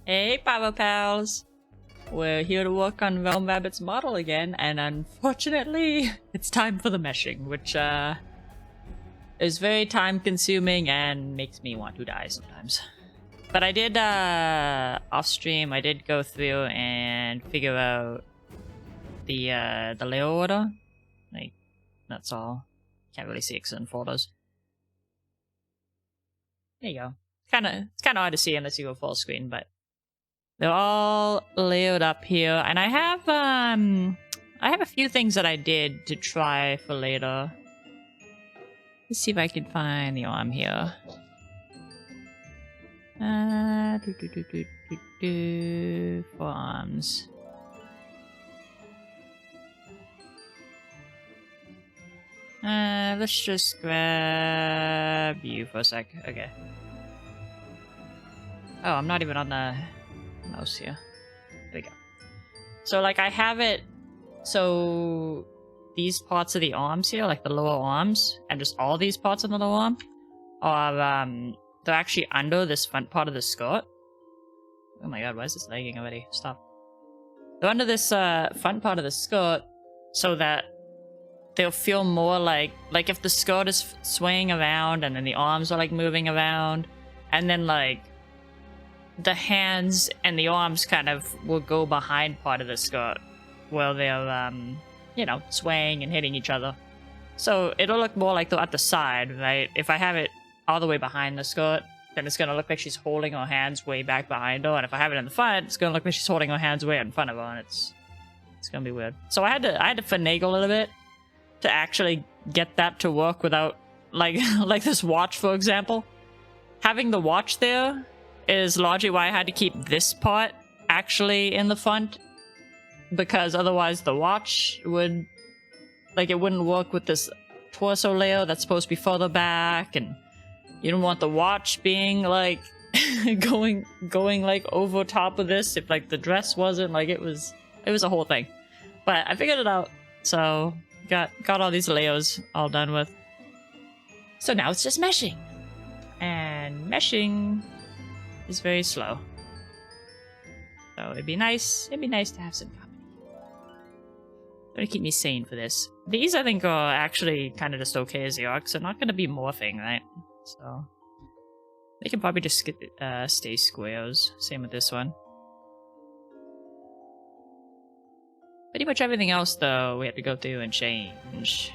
Hey, Paro pals! We're here to work on Realm Rabbit's model again, and unfortunately, it's time for the meshing, which, is very time-consuming and makes me want to die sometimes. But I did, off-stream, I did go through and figure out the layer order. Like, that's all. Can't really see it 'cause it unfolds. There you go. It's kinda hard to see unless you go full screen, but they're all layered up here, and I have a few things that I did to try for later. Let's see if I can find the arm here. Forearms. Let's just grab you for a sec. Okay. Oh, I'm not even on the mouse here. There we go. So, like, I have it. So, these parts of the arms here, like the lower arms, and just all these parts of the lower arm, are, they're actually under this front part of the skirt. Oh my god, why is this lagging already? Stop. They're under this, front part of the skirt, so that they'll feel more like if the skirt is swaying around, and then the arms are, like, moving around, and then, like, the hands and the arms kind of will go behind part of the skirt while they're, you know, swaying and hitting each other. So it'll look more like they're at the side, right? If I have it all the way behind the skirt, then it's going to look like she's holding her hands way back behind her. And if I have it in the front, it's going to look like she's holding her hands way in front of her. And it's going to be weird. So I had to finagle a little bit to actually get that to work without, like, like this watch, for example. Having the watch there is largely why I had to keep this part actually in the front, because otherwise the watch would, like, it wouldn't work with this torso layer that's supposed to be further back, and you don't want the watch being, like, going like over top of this if, like, the dress wasn't, like, it was a whole thing. But I figured it out, so got all these layers all done with. So now it's just meshing, and meshing is very slow. So it'd be nice to have some company. Gonna keep me sane for this. These, I think, are actually kind of just okay as they are, because they're not gonna be morphing, right? So they can probably just stay squares. Same with this one. Pretty much everything else, though, we have to go through and change.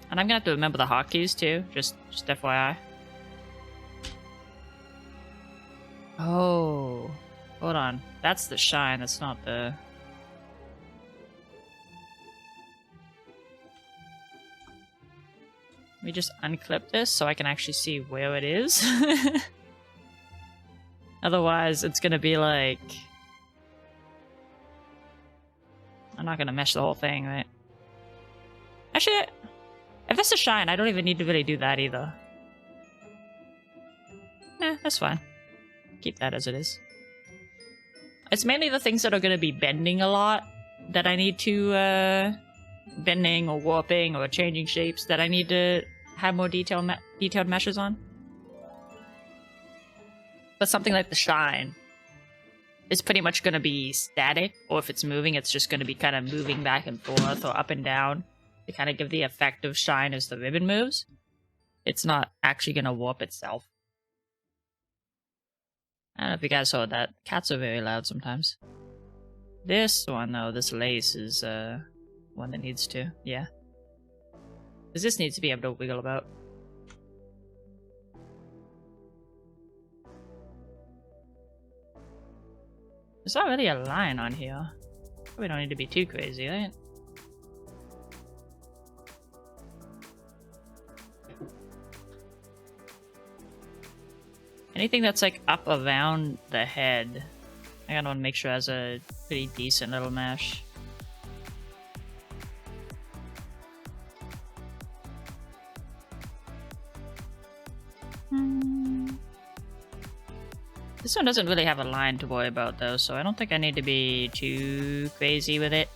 And I'm gonna have to remember the hotkeys too, just FYI. Oh, hold on. That's the shine, that's not the... Let me just unclip this so I can actually see where it is. Otherwise, it's gonna be like... I'm not gonna mesh the whole thing, right? Actually, if it's a shine, I don't even need to really do that either. That's fine. Keep that as it is. It's mainly the things that are going to be bending a lot that I need to, bending or warping or changing shapes that I need to have more detailed meshes on. But something like the shine is pretty much going to be static, or if it's moving, it's just going to be kind of moving back and forth or up and down to kind of give the effect of shine as the ribbon moves. It's not actually going to warp itself. I don't know if you guys heard that. Cats are very loud sometimes. This one, though, this lace is one that needs to, yeah. Because this needs to be able to wiggle about. There's not really a line on here. We don't need to be too crazy, right? Anything that's, like, up around the head, I gotta want to make sure it has a pretty decent little mesh. This one doesn't really have a line to worry about, though, so I don't think I need to be too crazy with it.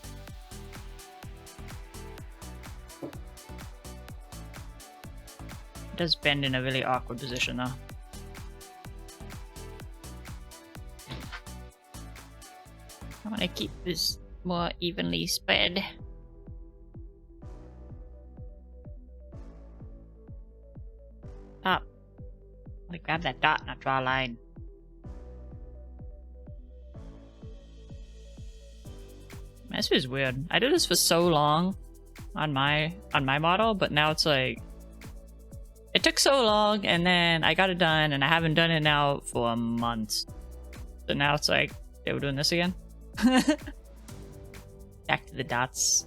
does bend in a really awkward position though. I want to keep this more evenly spread. Top. I'm gonna grab that dot and I'll draw a line. This is weird. I did this for so long on my model, but now it's like it took so long and then I got it done and I haven't done it now for months. So now it's like, they were doing this again. Back to the dots.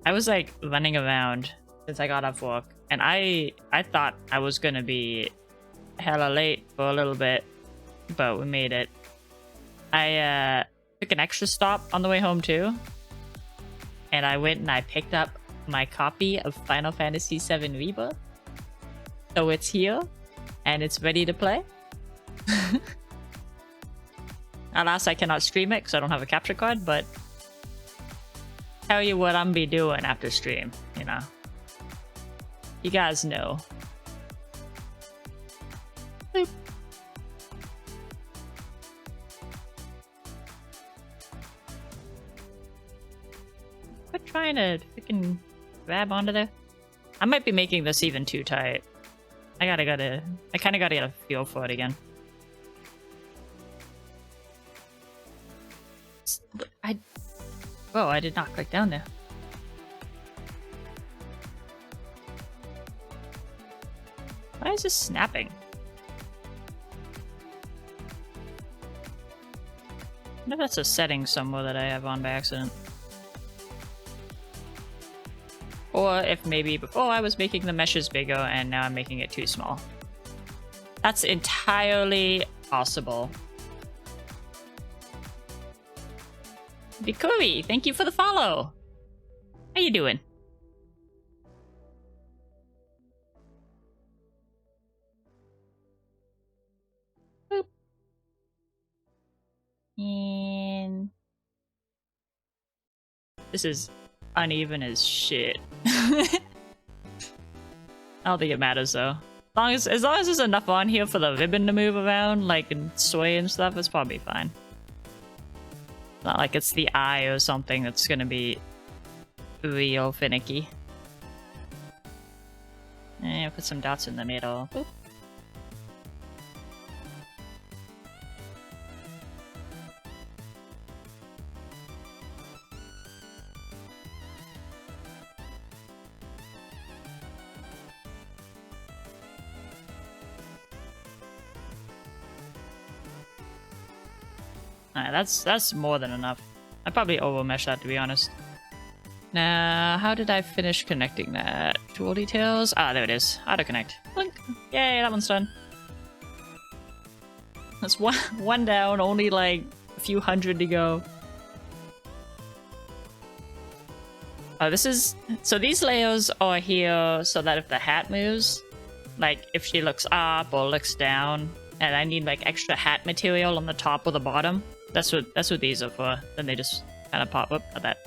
I was like running around since I got off work and I thought I was gonna be hella late for a little bit, but we made it. I took an extra stop on the way home too, and I went and I picked up my copy of Final Fantasy VII Rebirth. So it's here and it's ready to play. Alas, I cannot stream it because I don't have a capture card, but tell you what I'm be doing after stream, you know. You guys know. Boop. Quit trying to freaking grab onto there. I might be making this even too tight. I kind of gotta get a feel for it again. Whoa, I did not click down there. Why is this snapping? I wonder if that's a setting somewhere that I have on by accident. Or if maybe before I was making the meshes bigger and now I'm making it too small. That's entirely possible. Vikuri, thank you for the follow. How you doing? Boop. And this is uneven as shit. I don't think it matters though. As long as there's enough on here for the ribbon to move around, like and sway and stuff, it's probably fine. It's not like it's the eye or something that's gonna be real finicky. And put some dots in the middle. Boop. Alright, that's more than enough. I probably overmesh that, to be honest. Now, how did I finish connecting that? Tool details? Ah, there it is. Auto connect. Blink. Yay, that one's done. That's one down, only like a few hundred to go. Oh, this is... So these layers are here so that if the hat moves, like if she looks up or looks down, and I need like extra hat material on the top or the bottom, that's what these are for. Then they just kind of pop up like that.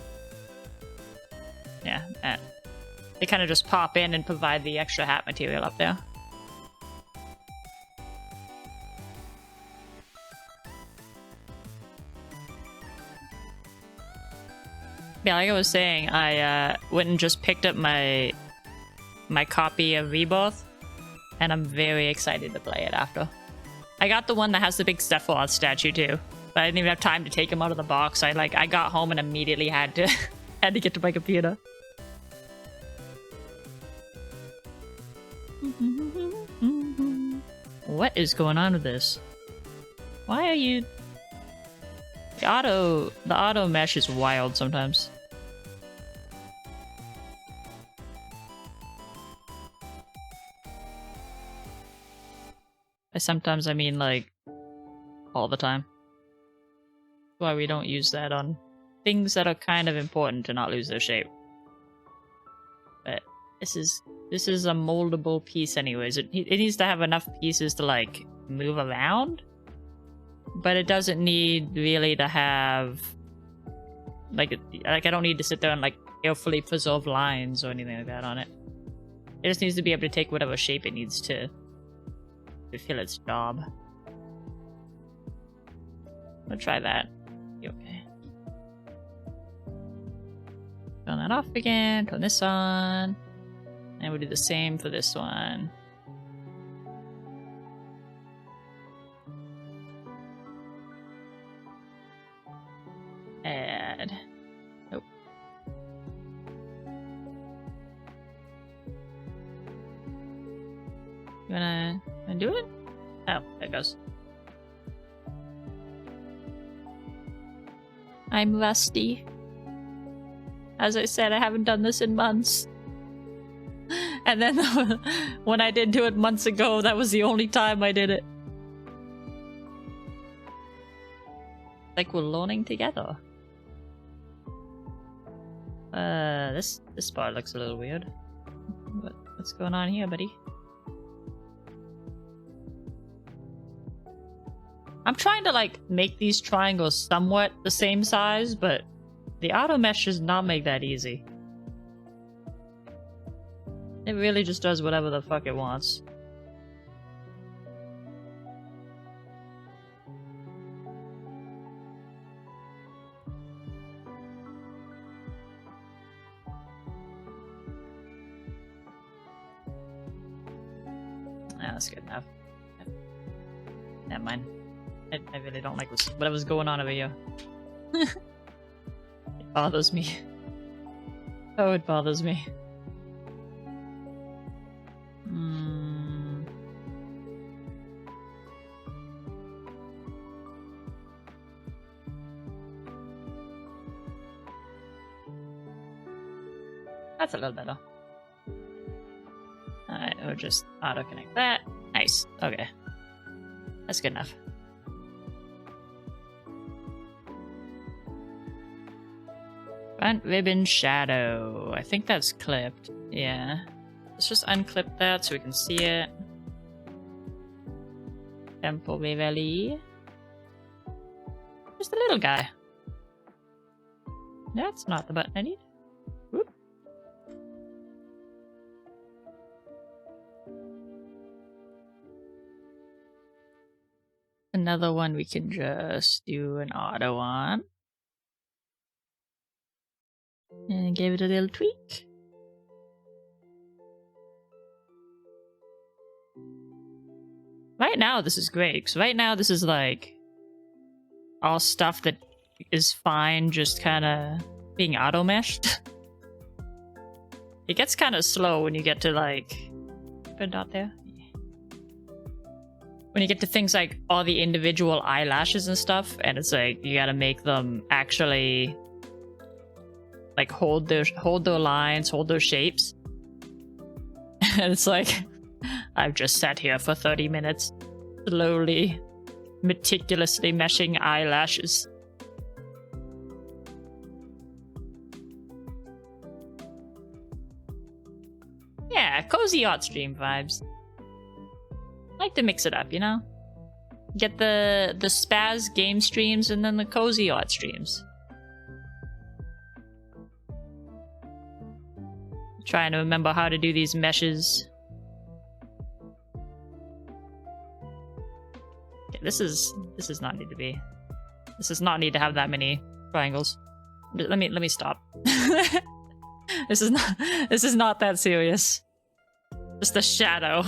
Yeah, that. They kind of just pop in and provide the extra hat material up there. Yeah, like I was saying, I went and just picked up my copy of Rebirth, and I'm very excited to play it after. I got the one that has the big Sephiroth statue too, but I didn't even have time to take him out of the box. I got home and immediately had to get to my computer. What is going on with this? Why are you... The auto mesh is wild sometimes. By sometimes I mean like all the time. That's why we don't use that on things that are kind of important to not lose their shape. But this is a moldable piece anyways. It needs to have enough pieces to like move around, but it doesn't need really to have like I don't need to sit there and like carefully preserve lines or anything like that on it. It just needs to be able to take whatever shape it needs to fill its job. We'll try that. Okay. Turn that off again. Turn this on. And we'll do the same for this one. Add. Nope. You wanna do it? Oh, there it goes. I'm rusty. As I said, I haven't done this in months. And then when I did do it months ago, that was the only time I did it. Like we're learning together. This part looks a little weird. What's going on here, buddy? I'm trying to like make these triangles somewhat the same size, but the auto mesh does not make that easy. It really just does whatever the fuck it wants. Ah, that's good enough. Never mind. I really don't like whatever's going on over here. It bothers me. Oh, it bothers me. That's a little better. Alright, we'll just auto-connect that. Nice. Okay. That's good enough. Front ribbon shadow. I think that's clipped. Yeah. Let's just unclip that so we can see it. Temporarily. Just a little guy. That's not the button I need. Whoop. Another one we can just do an auto on. And give it a little tweak. Right now this is great, because right now this is like all stuff that is fine just kind of being auto-meshed. It gets kind of slow when you get to like... Put a dot there? When you get to things like all the individual eyelashes and stuff, and it's like you gotta make them actually like hold their lines, hold their shapes. And it's like I've just sat here for 30 minutes, slowly, meticulously meshing eyelashes. Yeah, cozy art stream vibes. I like to mix it up, you know? Get the spaz game streams and then the cozy art streams. Trying to remember how to do these meshes. Okay, this is not need to be. This does not need to have that many triangles. Let me stop. This is not that serious. Just a shadow.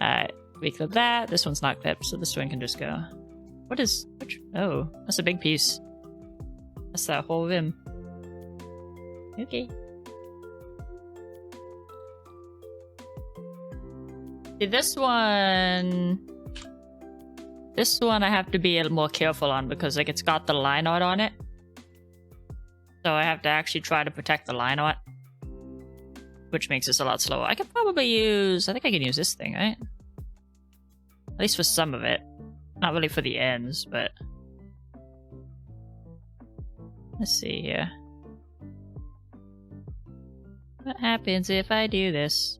Alright, we clip that. This one's not clipped, so this one can just go. Oh, that's a big piece. That's that whole rim. Okay. See, this one I have to be a little more careful on because like it's got the line art on it. So I have to actually try to protect the line art, which makes this a lot slower. I could probably use... I think I can use this thing, right? At least for some of it. Not really for the ends, but... Let's see here. What happens if I do this?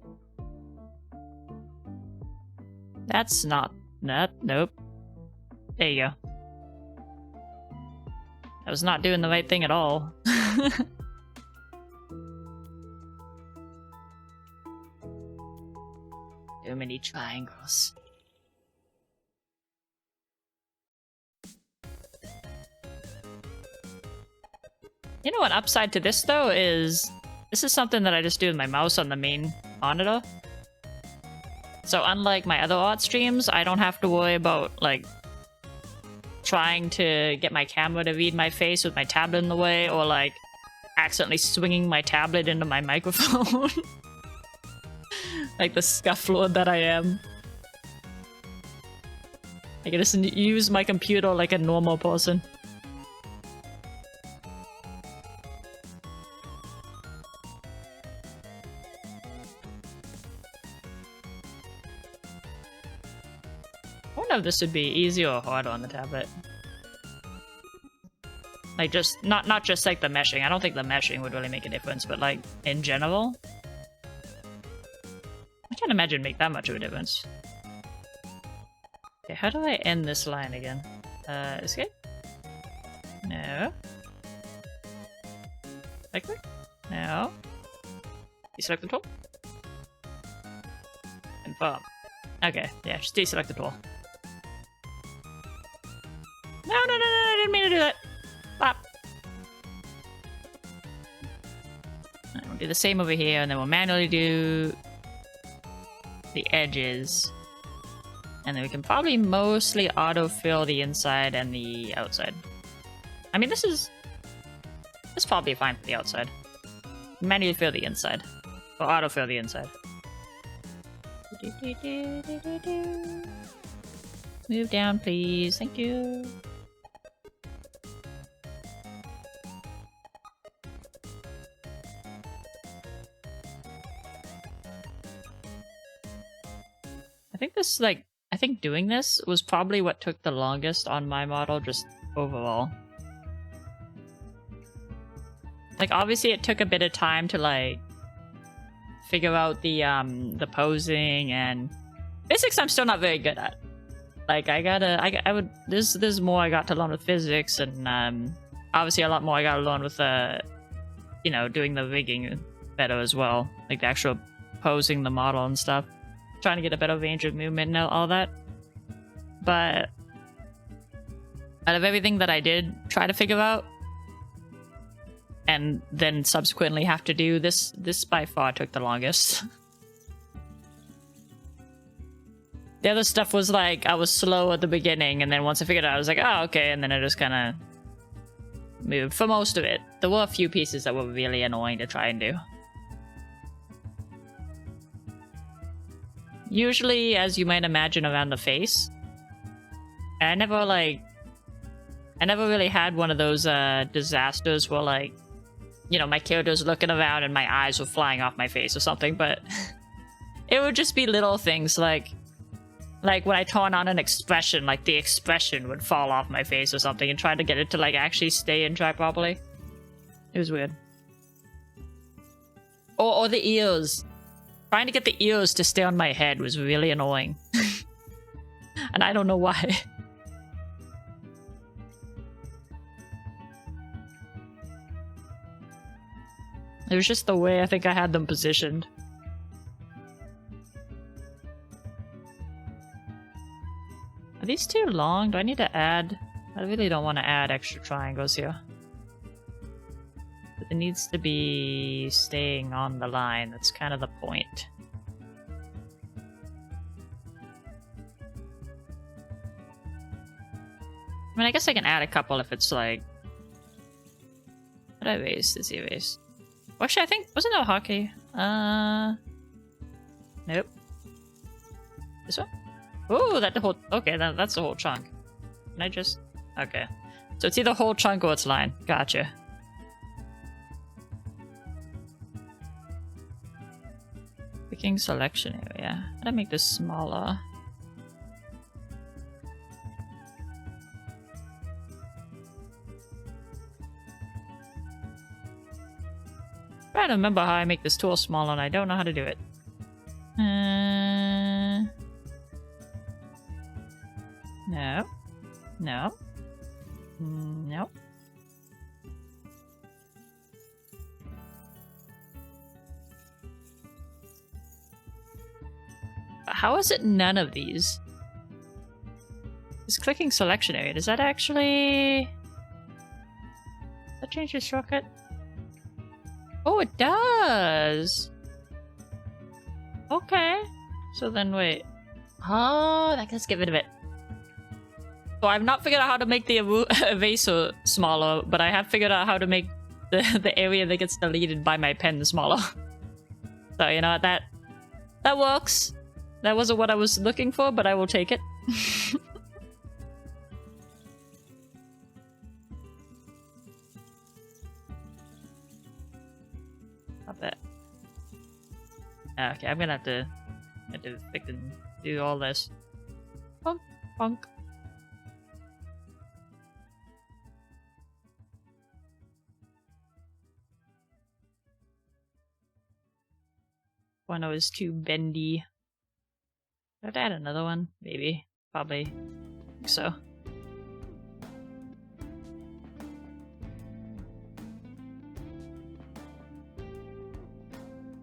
That's not... Nope. There you go. I was not doing the right thing at all. Too many triangles. You know what upside to this though is this is something that I just do with my mouse on the main monitor. So unlike my other art streams, I don't have to worry about like trying to get my camera to read my face with my tablet in the way, or like accidentally swinging my tablet into my microphone. Like the scufflord that I am. I can just use my computer like a normal person. I wonder if this would be easier or harder on the tablet. Like just not just like the meshing. I don't think the meshing would really make a difference, but like in general, I can't imagine make that much of a difference. Okay, how do I end this line again? Escape? No. Right click? No. Deselect the tool? Confirm. Okay, yeah, just deselect the tool. No, I didn't mean to do that. Stop. Right, we'll do the same over here, and then we'll manually do the edges. And then we can probably mostly autofill the inside and the outside. I mean, this is probably fine for the outside. Manually fill the inside. Or autofill the inside. Move down, please. Thank you. I think doing this was probably what took the longest on my model, just overall. Like, obviously it took a bit of time to, like, figure out the posing, and physics I'm still not very good at. Like, there's more I got to learn with physics, and, obviously a lot more I got to learn with, you know, doing the rigging better as well. Like, the actual posing the model and stuff. Trying to get a better range of movement and all that. But out of everything that I did try to figure out, and then subsequently have to do, this by far took the longest. The other stuff was like, I was slow at the beginning, and then once I figured it out, I was like, oh, okay, and then I just kind of moved for most of it. There were a few pieces that were really annoying to try and do. Usually, as you might imagine, around the face. I never really had one of those disasters where, like, you know, my character's looking around and my eyes were flying off my face or something, but it would just be little things like when I turn on an expression, like the expression would fall off my face or something, and try to get it to like actually stay in track properly. It was weird. Or the ears. Trying to get the ears to stay on my head was really annoying. And I don't know why. It was just the way I think I had them positioned. Are these too long? Do I need to add? I really don't want to add extra triangles here. But it needs to be staying on the line. That's kind of the point. I mean, I guess I can add a couple if it's like... What did I erase? Is erased? Well, actually, I think... Wasn't it a hockey? Nope. This one? Ooh, that the whole... Okay, that's the whole chunk. Can I just... Okay. So it's either whole chunk or it's line. Gotcha. Picking selection area. How do I make this smaller? I'm trying to remember how I make this tool smaller, and I don't know how to do it. No. No. No. How is it none of these? Is clicking selection area, does that actually... Does that change the shortcut? Oh, it does! Okay. So then wait. Oh, let's get rid of it. So I've not figured out how to make the evasor smaller, but I have figured out how to make the area that gets deleted by my pen smaller. So you know what, that works. That wasn't what I was looking for, but I will take it. Not bad. Okay, I'm gonna have to freaking do all this. Punk, punk. One was too bendy. Should I add another one? Maybe. Probably. I think so.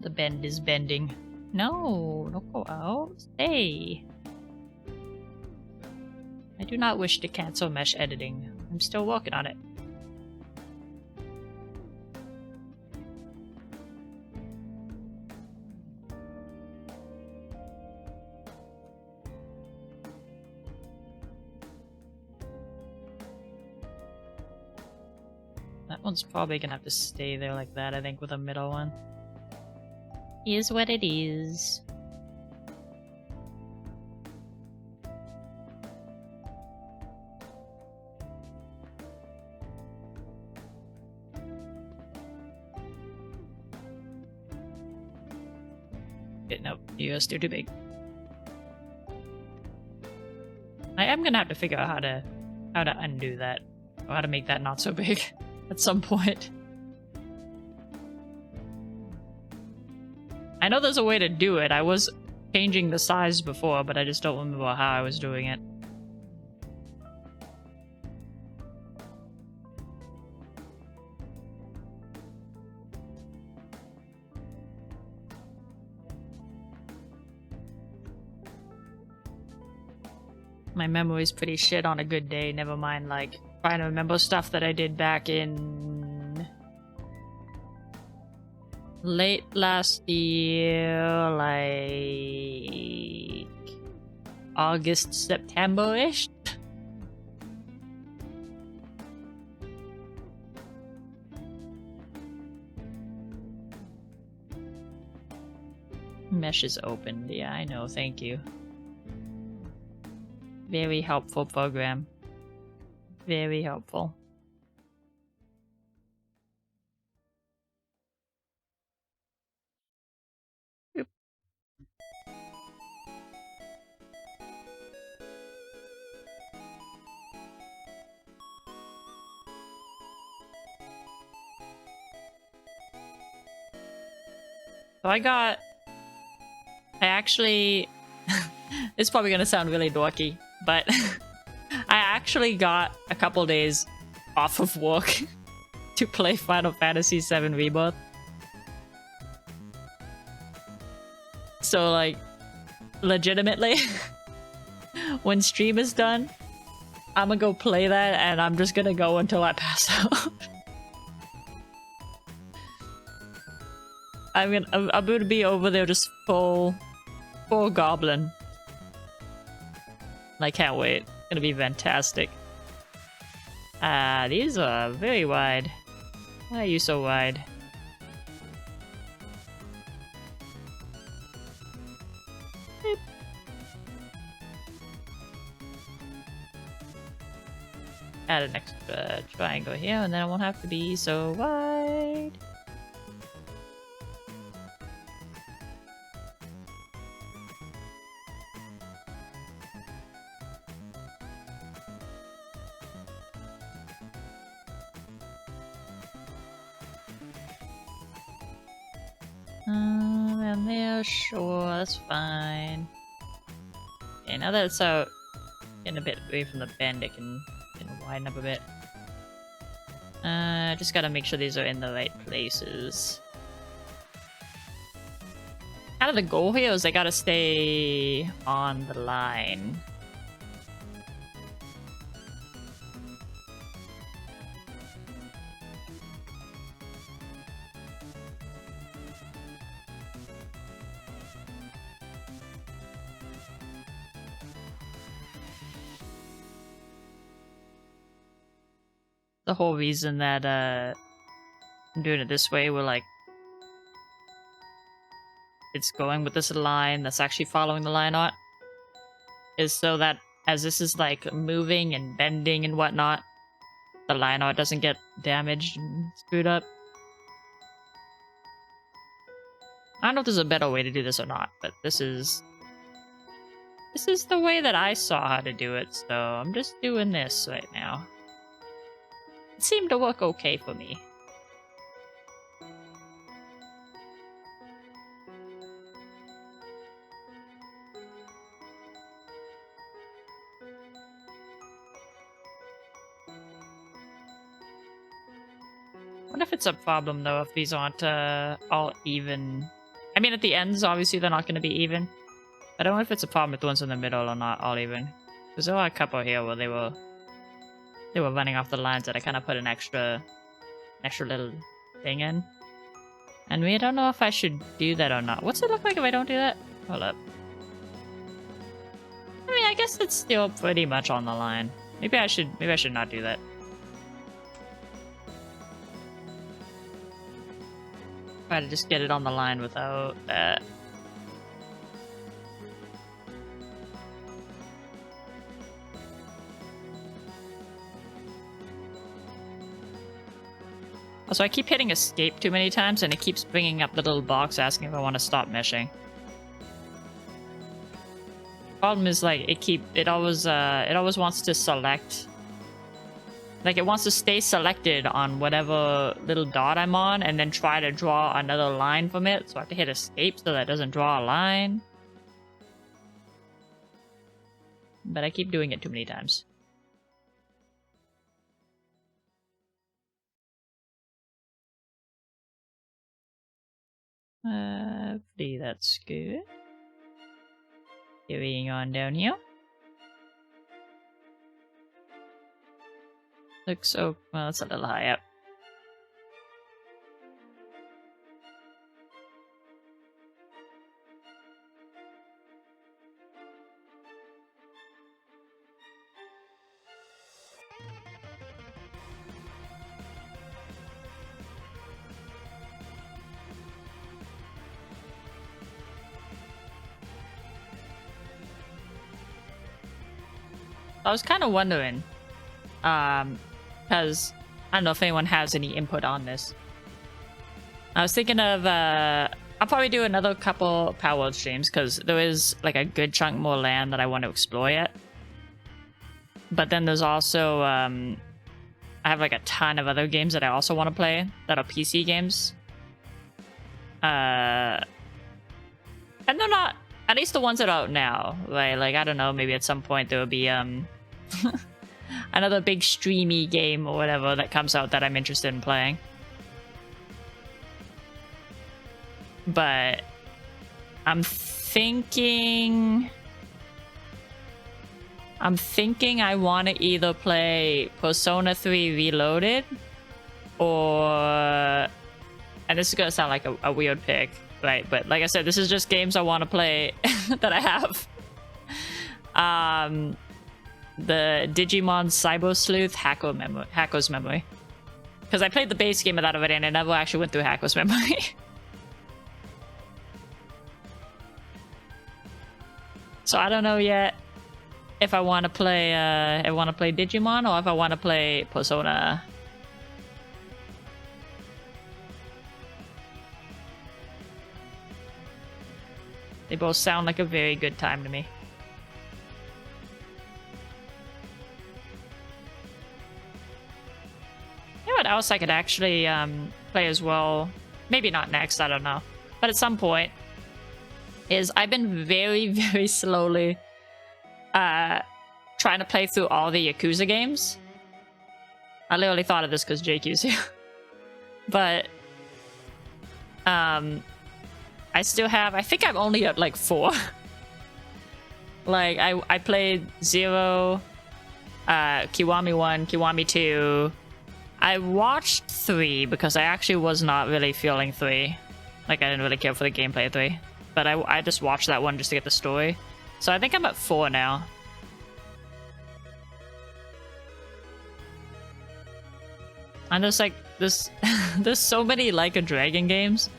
The bend is bending. No, don't go out. Stay. I do not wish to cancel mesh editing. I'm still working on it. That one's probably gonna have to stay there like that, I think, with a middle one. Is what it is. Okay, nope, you're still too big. I am gonna have to figure out how to undo that, or how to make that not so big at some point. I know there's a way to do it. I was changing the size before, but I just don't remember how I was doing it. My memory's pretty shit on a good day, never mind like trying to remember stuff that I did back in late last year, like August, September-ish. Mesh is opened. Yeah, I know. Thank you. Very helpful program. Very helpful. Oop. So I actually it's probably gonna sound really dorky, but I actually got a couple days off of work to play Final Fantasy VII Rebirth. So like, legitimately, when stream is done, I'm gonna go play that and I'm just gonna go until I pass out. I'm gonna be over there just full goblin. I can't wait. It's gonna be fantastic. These are very wide. Why are you so wide? Beep. Add an extra triangle here, and then it won't have to be so wide. And there, sure, that's fine. Okay, now that it's out, getting a bit away from the bend, it can widen up a bit. Just gotta make sure these are in the right places. kind of the goal here is they gotta stay on the line. The whole reason that I'm doing it this way, we're like, it's going with this line that's actually following the line art, is so that as this is like moving and bending and whatnot, the line art doesn't get damaged and screwed up. I don't know if there's a better way to do this or not, but this is the way that I saw how to do it, so I'm just doing this right now. It seemed to work okay for me. I wonder if it's a problem though if these aren't all even. I mean, at the ends, obviously they're not going to be even. But I don't know if it's a problem with the ones in the middle or not all even. Because there are a couple here where they were running off the lines that I kind of put an extra little thing in. And we don't know if I should do that or not. What's it look like if I don't do that? Hold up. I mean, I guess it's still pretty much on the line. Maybe I should not do that. Try to just get it on the line without that. Also, I keep hitting escape too many times, and it keeps bringing up the little box asking if I want to stop meshing. Problem is, like, it always wants to select. Like, it wants to stay selected on whatever little dot I'm on, and then try to draw another line from it. So I have to hit escape so that it doesn't draw a line. But I keep doing it too many times. Hopefully that's good. Carrying on down here. Looks so well, that's a little high up. I was kind of wondering, because I don't know if anyone has any input on this. I was thinking of, I'll probably do another couple Power World streams, because there is like a good chunk more land that I want to explore yet. But then there's also, I have like a ton of other games that I also want to play that are PC games. And they're not, at least the ones that are out now, right? Like, I don't know, maybe at some point there will be, another big streamy game or whatever that comes out that I'm interested in playing. But I'm thinking I want to either play Persona 3 Reloaded or, and this is gonna sound like a weird pick, right? But like I said, this is just games I want to play that I have. The Digimon Cyber Sleuth Hacker's Memory. Because I played the base game of that already and I never actually went through Hacker's Memory. So I don't know yet if I want to play Digimon or if I want to play Persona. They both sound like a very good time to me. You know what else I could actually play as well? Maybe not next, I don't know. But at some point, is I've been very, very slowly trying to play through all the Yakuza games. I literally thought of this because JQ's here. But I I still have, I think I'm only at like 4. Like I played 0, Kiwami 1, Kiwami 2. I watched 3 because I actually was not really feeling 3. Like I didn't really care for the gameplay of 3. But I just watched that one just to get the story. So I think I'm at 4 now. And there's like there's so many Like a Dragon games.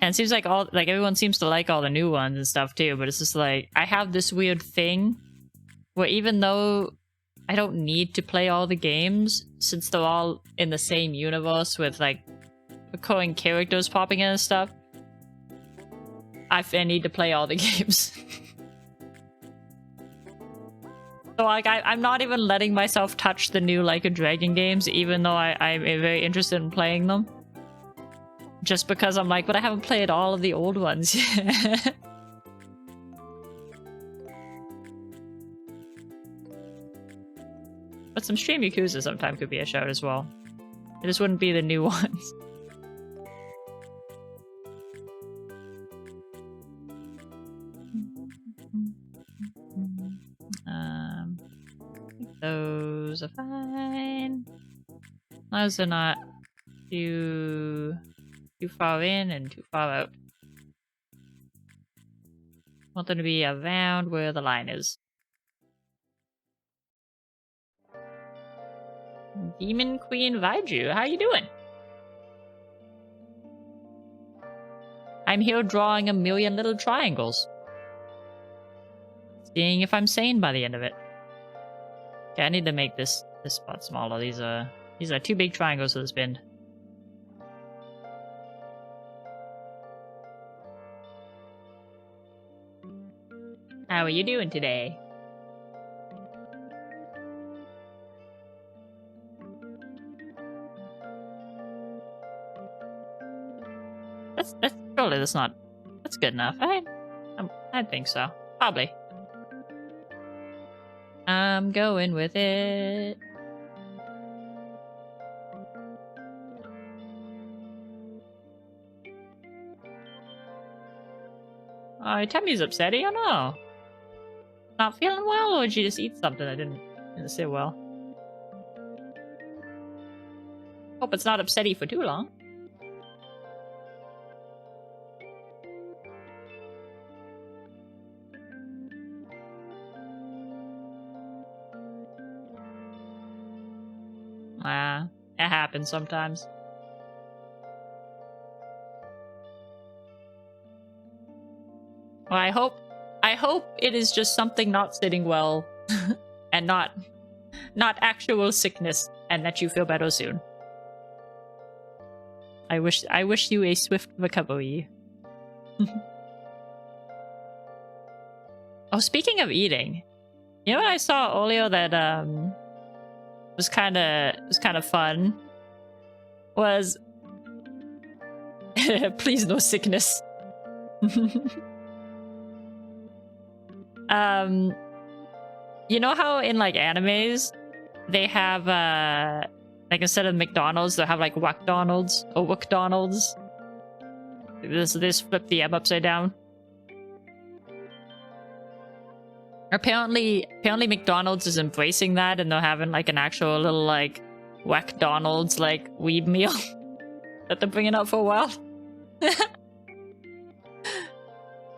And it seems like everyone seems to like all the new ones and stuff too, but it's just like I have this weird thing where even though I don't need to play all the games, since they're all in the same universe with like recurring characters popping in and stuff, I need to play all the games. So like I'm not even letting myself touch the new Like a Dragon games, even though I'm very interested in playing them. Just because I'm like, but I haven't played all of the old ones yet. But some Stream Yakuza sometime could be a shout as well. It just wouldn't be the new ones. Those are fine. Those are not too far in and too far out. Want them to be around where the line is. Demon Queen Vaiju, how you doing? I'm here drawing a million little triangles. Seeing if I'm sane by the end of it. Okay, I need to make this spot smaller. These are too big triangles for this bin. How are you doing today? Surely that's good enough. I think so. Probably. I'm going with it. Oh, your tummy's upsetty? Oh no. Not feeling well, or did you just eat something that didn't sit well? Hope it's not upsetty for too long. It happens sometimes. Well, I hope it is just something not sitting well and not actual sickness, and that you feel better soon. I wish you a swift recovery. Oh, speaking of eating, you know what I saw earlier that was kind of fun was please no sickness. You know how in like animes they have like instead of McDonald's they'll have like WackDonald's or WackDonald's. This flip the M upside down. Apparently McDonald's is embracing that, and they're having like an actual little like WackDonald's like weeb meal that they're bringing out for a while.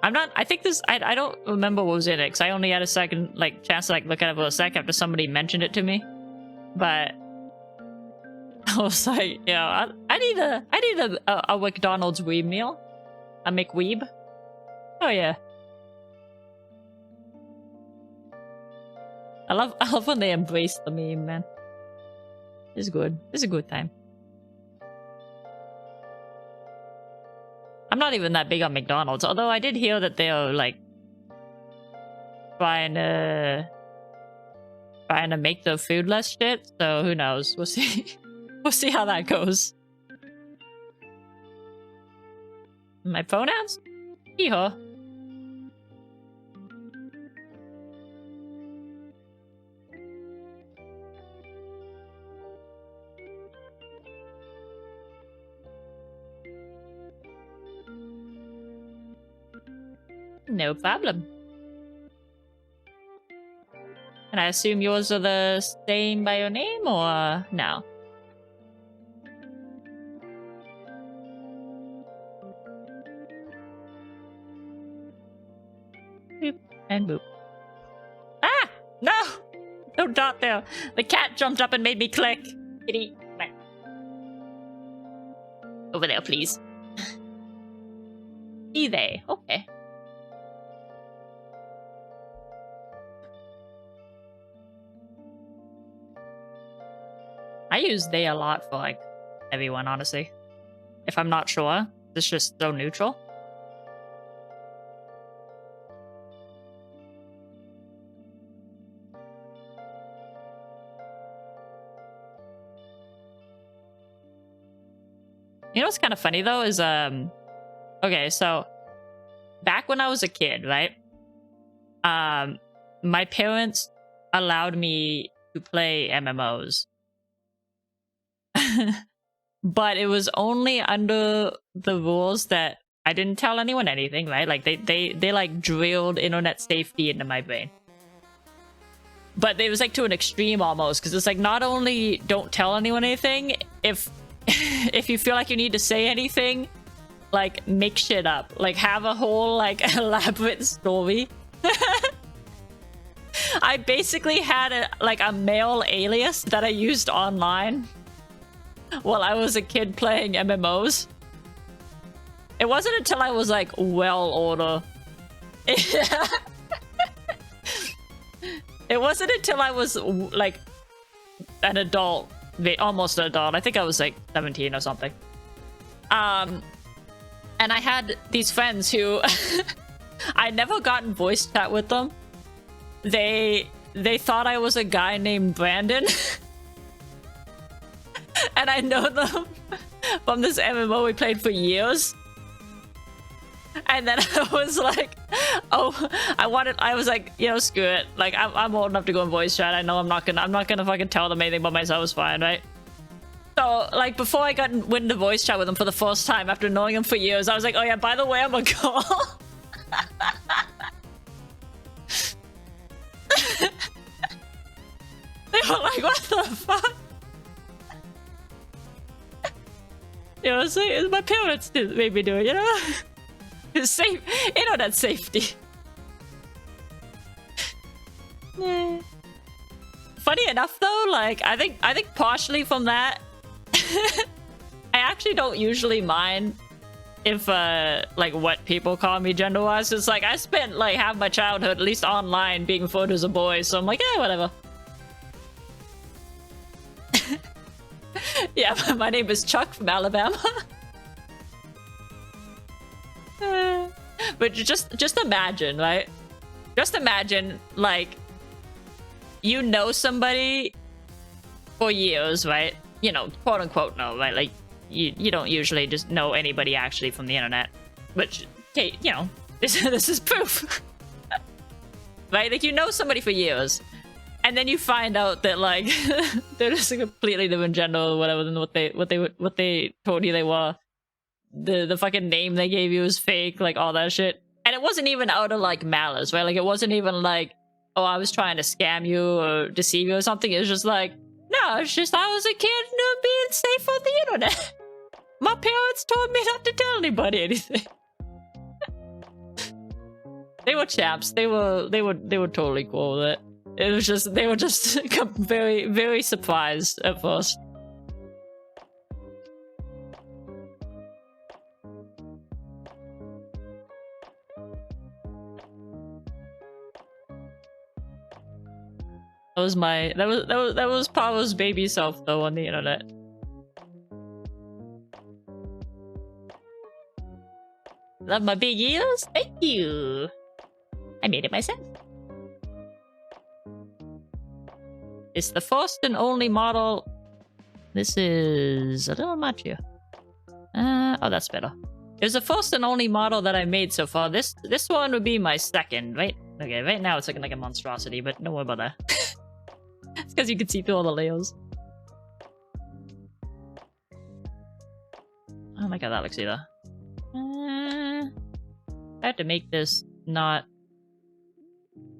I think this, I don't remember what was in it, because I only had a second, like, chance to, like, look at it for a sec after somebody mentioned it to me. But I was like, yeah, I need a McDonald's weeb meal. A McWeeb. Oh, yeah. I love when they embrace the meme, man. It's good. It's a good time. I'm not even that big on McDonald's, although I did hear that they're like trying to make the food less shit, so who knows? We'll see. We'll see how that goes. My pronouns? Yeehaw. No problem. And I assume yours are the same by your name, or no? Boop and boop. Ah! No! No dot there. The cat jumped up and made me click. Kitty. Over there, please. See they. Okay. I use they a lot for, like, everyone, honestly. If I'm not sure, it's just so neutral. You know what's kind of funny, though, is, okay, so, back when I was a kid, right? My parents allowed me to play MMOs. But it was only under the rules that I didn't tell anyone anything, right? Like, they like, drilled internet safety into my brain. But it was, like, to an extreme, almost, because it's, like, not only don't tell anyone anything, if you feel like you need to say anything, like, make shit up. Like, have a whole, like, elaborate story. I basically had a male alias that I used online while I was a kid playing MMOs. It wasn't until I was, like, well older. It wasn't until I was, like, an adult. Almost an adult. I think I was, like, 17 or something. And I had these friends who... I never gotten voice chat with them. They thought I was a guy named Brandon. And I know them from this MMO we played for years. And then I was like, oh, I was like, you know, screw it. Like, I'm old enough to go in voice chat. I know I'm not gonna fucking tell them anything about myself. It's fine, right? So, like, before I went into voice chat with them for the first time after knowing them for years, I was like, oh yeah, by the way, I'm a girl. They were like, what the fuck? You know, so my parents made me do it, you know? It's safe, internet safety. Yeah. Funny enough, though, like, I think partially from that, I actually don't usually mind if, like, what people call me gender-wise. It's like, I spent, like, half my childhood, at least online, being referred to as a boy, so I'm like, yeah, whatever. Yeah, my name is Chuck from Alabama. But just imagine, right? Just imagine, like, you know somebody for years, right? You know, quote unquote know, right? Like, you don't usually just know anybody actually from the internet. But, okay, you know, this is proof. Right? Like, you know somebody for years. And then you find out that, like, they're just a completely different gender or whatever than what they told you they were. The fucking name they gave you was fake, like, all that shit. And it wasn't even out of, like, malice, right? Like, it wasn't even like, oh, I was trying to scam you or deceive you or something. It was just like, no, it's just I was a kid being safe on the internet. My parents told me not to tell anybody anything. They were champs. They were totally cool with it. It was just, they were just very, very surprised at first. That was Paro's baby self though on the internet. Love my big ears? Thank you. I made it myself. It's the first and only model. This is a little much here. Oh, that's better. It was the first and only model that I made so far. This one would be my second, right? Okay, right now it's looking like a monstrosity, but don't worry about that. It's because you can see through all the layers. I don't like how that looks either. I have to make this not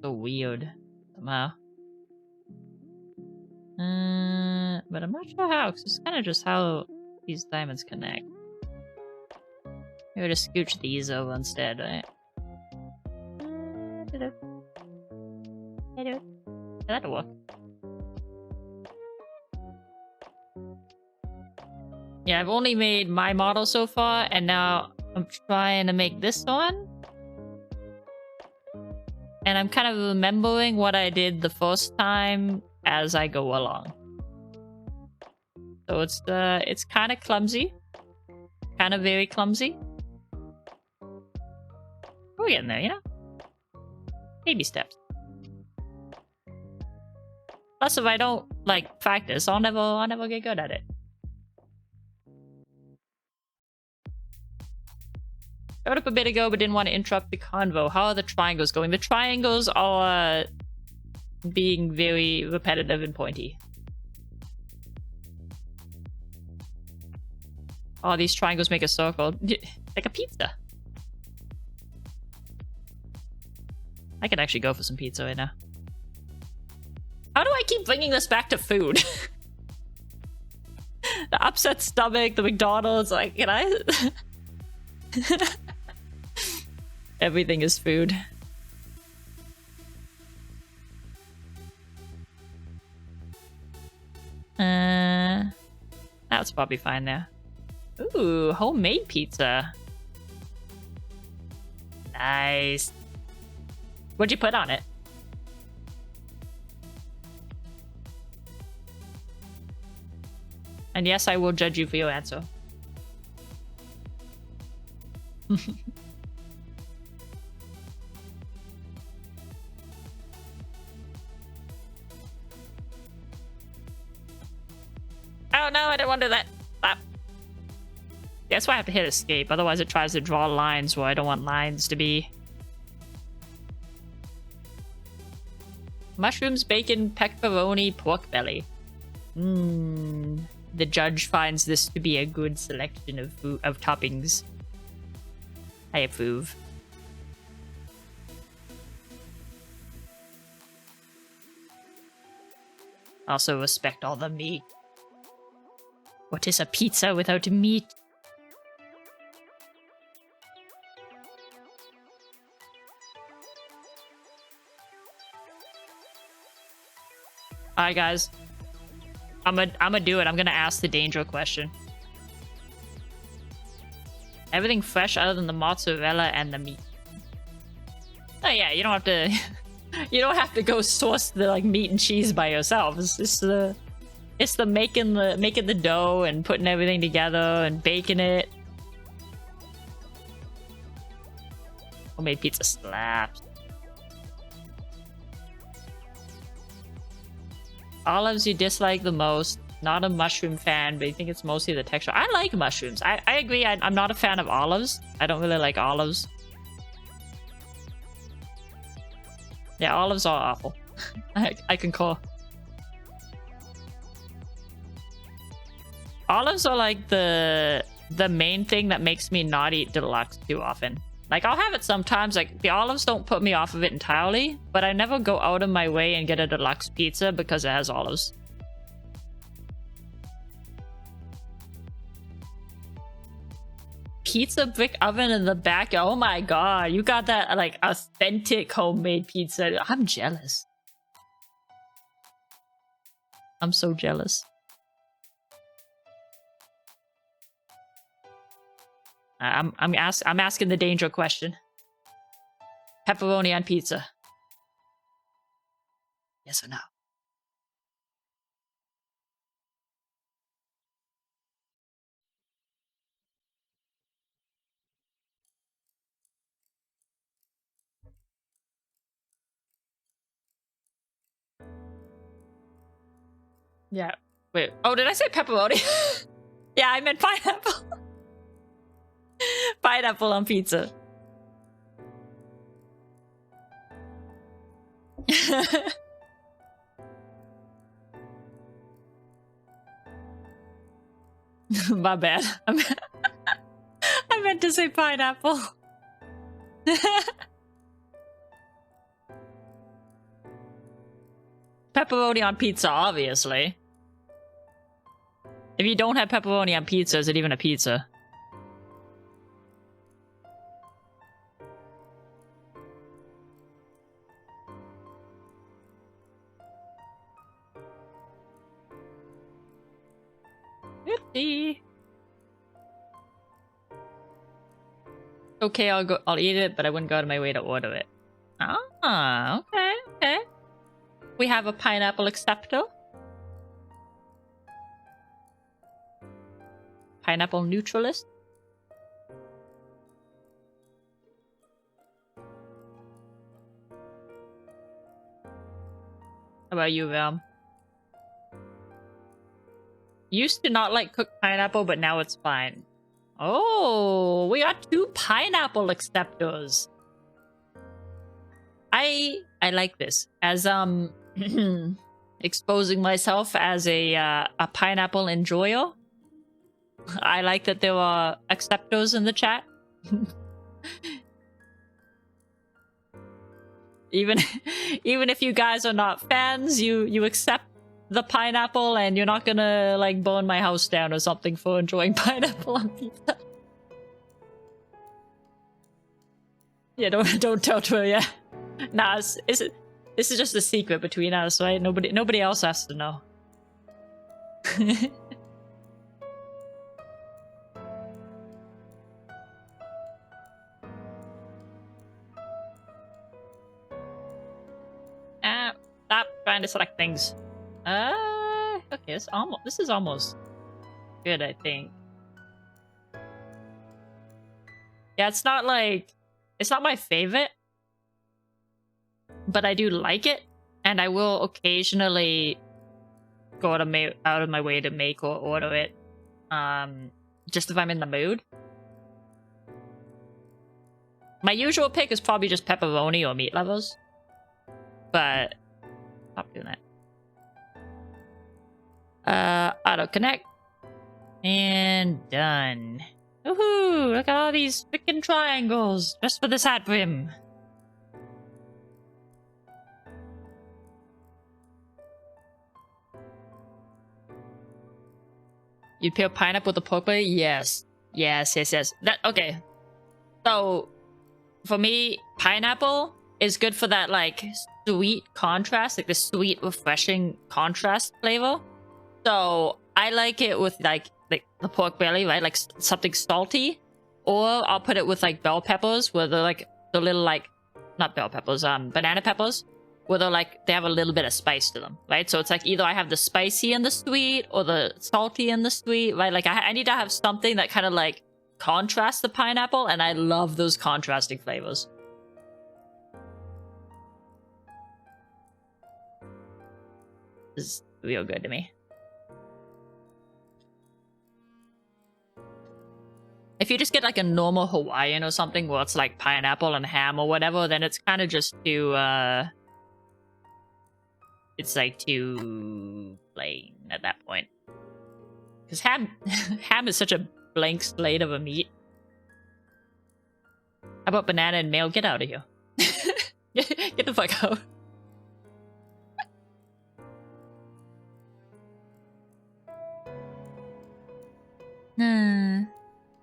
so weird somehow. But I'm not sure how, because it's kind of just how these diamonds connect. Maybe just scooch these over instead, right? Yeah, that'll work. Yeah, I've only made my model so far, and now I'm trying to make this one. And I'm kind of remembering what I did the first time as I go along. So it's kind of clumsy. Kind of very clumsy. We're getting there, you know? Baby steps. Plus, if I don't, like, practice, I'll never get good at it. Showed up a bit ago, but didn't want to interrupt the convo. How are the triangles going? The triangles are being very repetitive and pointy. Oh, these triangles make a circle. Like a pizza. I could actually go for some pizza right now. How do I keep bringing this back to food? The upset stomach, the McDonald's, like, can I... Everything is food. That's probably fine there. Ooh, homemade pizza. Nice. What'd you put on it? And yes, I will judge you for your answer. Oh no, I don't want to do that. Stop. That's why I have to hit escape, otherwise it tries to draw lines where I don't want lines to be. Mushrooms, bacon, pepperoni, pork belly. The judge finds this to be a good selection of toppings. I approve. Also respect all the meat. What is a pizza without meat? Alright guys. I'm gonna do it. I'm gonna ask the danger question. Everything fresh other than the mozzarella and the meat. Oh yeah, you don't have to you don't have to go source the like meat and cheese by yourself. It's just the making the dough and putting everything together and baking it. Homemade pizza slaps. Olives you dislike the most. Not a mushroom fan, but you think it's mostly the texture. I like mushrooms. I agree. I'm not a fan of olives. I don't really like olives. Yeah, olives are awful. I concur. Olives are like the main thing that makes me not eat deluxe too often. Like, I'll have it sometimes. Like, the olives don't put me off of it entirely, but I never go out of my way and get a deluxe pizza because it has olives. Pizza brick oven in the back. Oh my god, you got that like authentic homemade pizza. I'm jealous. I'm so jealous. I'm asking the danger question. Pepperoni on pizza. Yes or no? Yeah. Wait. Oh, did I say pepperoni? Yeah, I meant pineapple. Pineapple on pizza. My bad. I meant to say pineapple. pepperoni on pizza, obviously. If you don't have pepperoni on pizza, is it even a pizza? Oopsie. Okay, I'll eat it, but I wouldn't go out of my way to order it. Ah, okay, okay. We have a pineapple acceptor. Pineapple neutralist. How about you, Val? Used to not like cooked pineapple, but now it's fine. Oh, we got 2 pineapple acceptors. I like this as exposing myself as a pineapple enjoyer. I like that there are acceptors in the chat. even if you guys are not fans, you accept the pineapple, and you're not gonna like burn my house down or something for enjoying pineapple on pizza. Yeah, don't tell her. Yeah, nah. This is just a secret between us, right? Nobody else has to know. Stop trying to select things. Okay, this is almost good, I think. Yeah, it's not my favorite, but I do like it, and I will occasionally go out of my way to make or order it, just if I'm in the mood. My usual pick is probably just pepperoni or meat lovers, but stop doing that. Auto connect. And done. Woohoo! Look at all these freaking triangles just for this hat brim. You'd pair pineapple with the pork belly? Yes. Yes. Okay. So, for me, pineapple is good for that, like, sweet contrast, like the sweet, refreshing contrast flavor. So I like it with like the pork belly, right? Like something salty, or I'll put it with like bell peppers, where they're like the little not bell peppers, banana peppers, where they have a little bit of spice to them, right? So it's like either I have the spicy and the sweet, or the salty and the sweet, right? Like I need to have something that kind of like contrasts the pineapple, and I love those contrasting flavors. This is real good to me. If you just get like a normal Hawaiian or something where it's like pineapple and ham or whatever, then it's kind of just too, it's like too plain at that point. Because ham is such a blank slate of a meat. How about banana and mayo? Get out of here. Get the fuck out.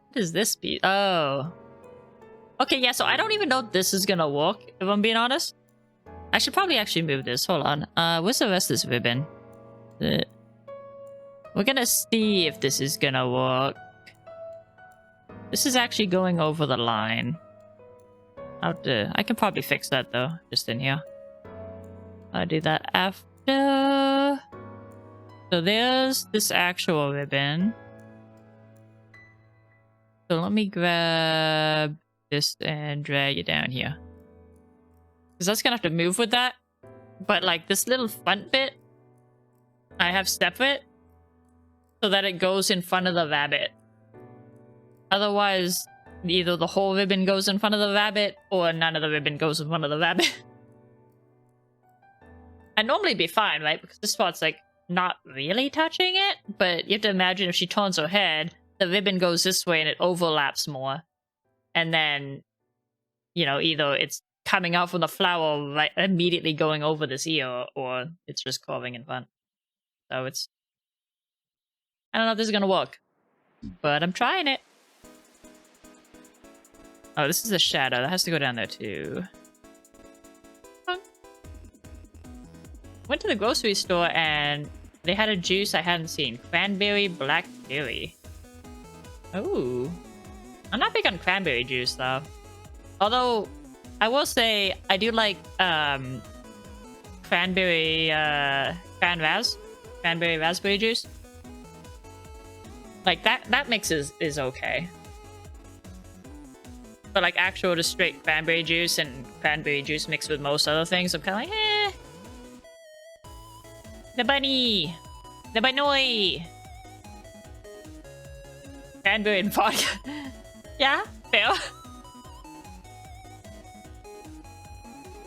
What is this piece? Oh. Okay, yeah, so I don't even know if this is gonna work, if I'm being honest. I should probably actually move this. Hold on. Where's the rest of this ribbon? We're gonna see if this is gonna work. This is actually going over the line. I can probably fix that, though, just in here. I'll do that after. So there's this actual ribbon. So let me grab this and drag it down here. Because that's gonna have to move with that. But like this little front bit, I have separate so that it goes in front of the rabbit. Otherwise, either the whole ribbon goes in front of the rabbit or none of the ribbon goes in front of the rabbit. I'd normally be fine, right? Because this part's like not really touching it, but you have to imagine if she turns her head, the ribbon goes this way and it overlaps more. And then, you know, either it's coming out from the flower, like immediately going over this ear, or it's just carving in front. So it's... I don't know if this is gonna work, but I'm trying it. Oh, this is a shadow. That has to go down there too. Went to the grocery store and they had a juice I hadn't seen. Cranberry blackberry. Oh. I'm not big on cranberry juice though. Although, I will say, I do like cranberry raspberry juice. Like that mix is okay. But like actual just straight cranberry juice and cranberry juice mixed with most other things, I'm kinda like, eh. The bunny! The bunny! Cranberry and vodka. Yeah, fair.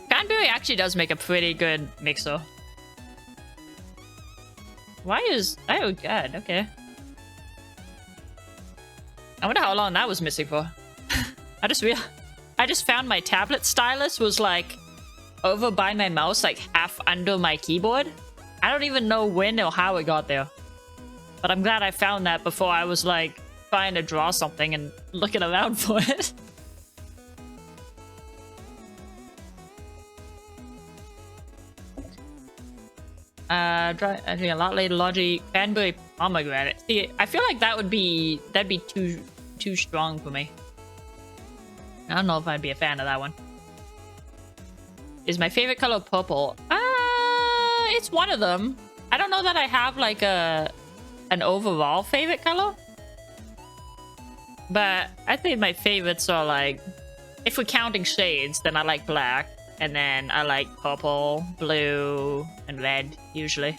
Cranberry actually does make a pretty good mixer. Why is... Oh god, okay. I wonder how long that was missing for. I just found my tablet stylus was like over by my mouse, like half under my keyboard. I don't even know when or how it got there. But I'm glad I found that before I was like trying to draw something and looking around for it. I think a lot later Logi cranberry pomegranate. See, I feel like that'd be too strong for me. I don't know if I'd be a fan of that one. Is my favorite color purple? It's one of them. I don't know that I have like an overall favorite color. But I think my favorites are like, if we're counting shades, then I like black. And then I like purple, blue, and red, usually.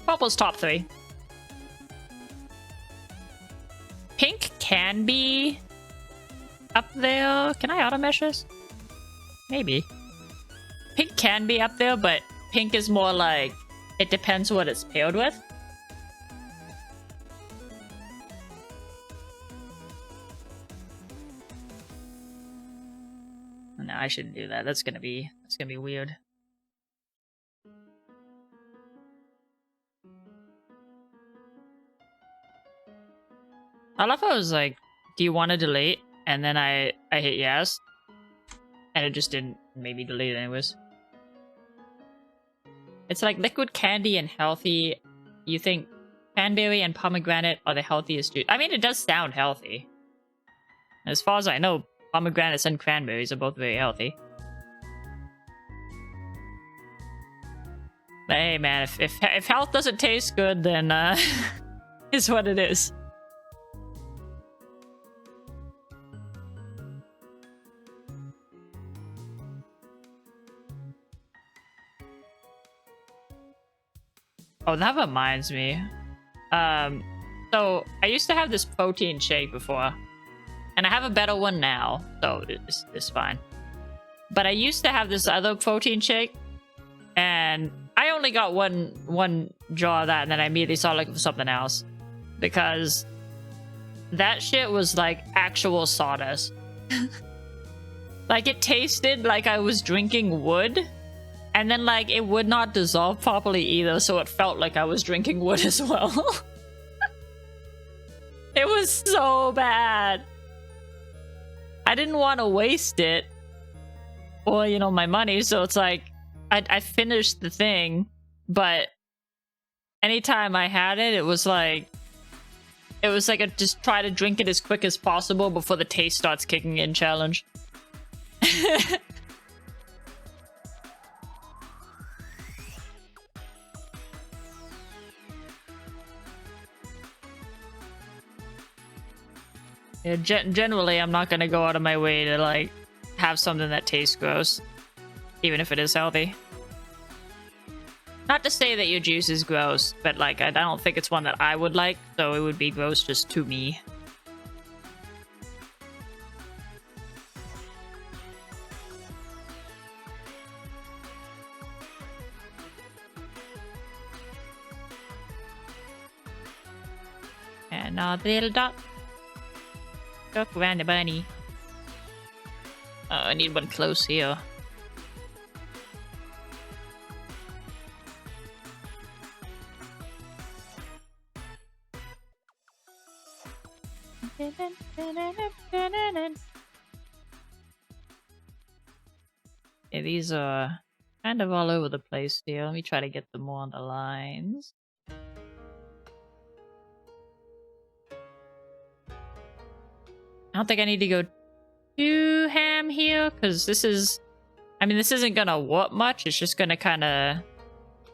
Purple's top 3. Pink can be up there. Can I auto-mesh this? Maybe. Pink can be up there, but pink is more like, it depends what it's paired with. No, I shouldn't do that. That's gonna be weird. I love how I was like, do you want to delete? And then I hit yes. And it just didn't make me delete it anyways. It's like liquid candy and healthy. You think cranberry and pomegranate are the healthiest juice? I mean, it does sound healthy. As far as I know, pomegranates and cranberries are both very healthy. But hey man, if health doesn't taste good, then is what it is. Oh, that reminds me. So I used to have this protein shake before. And I have a better one now, so it's fine. But I used to have this other protein shake, and I only got one jar of that, and then I immediately started looking for something else. Because that shit was like actual sawdust. Like it tasted like I was drinking wood, and then like it would not dissolve properly either, so it felt like I was drinking wood as well. It was so bad. I didn't want to waste it, or, you know, my money, so it's like, I finished the thing, but anytime I had it, it was like I just try to drink it as quick as possible before the taste starts kicking in challenge. Yeah, generally, I'm not gonna go out of my way to, like, have something that tastes gross. Even if it is healthy. Not to say that your juice is gross, but, like, I don't think it's one that I would like, so it would be gross just to me. And another little dot. Talk around the bunny. I need one close here. Yeah, these are kind of all over the place here. Let me try to get them more on the lines. I don't think I need to go too ham here, because this is... I mean, this isn't gonna warp much. It's just gonna kind of...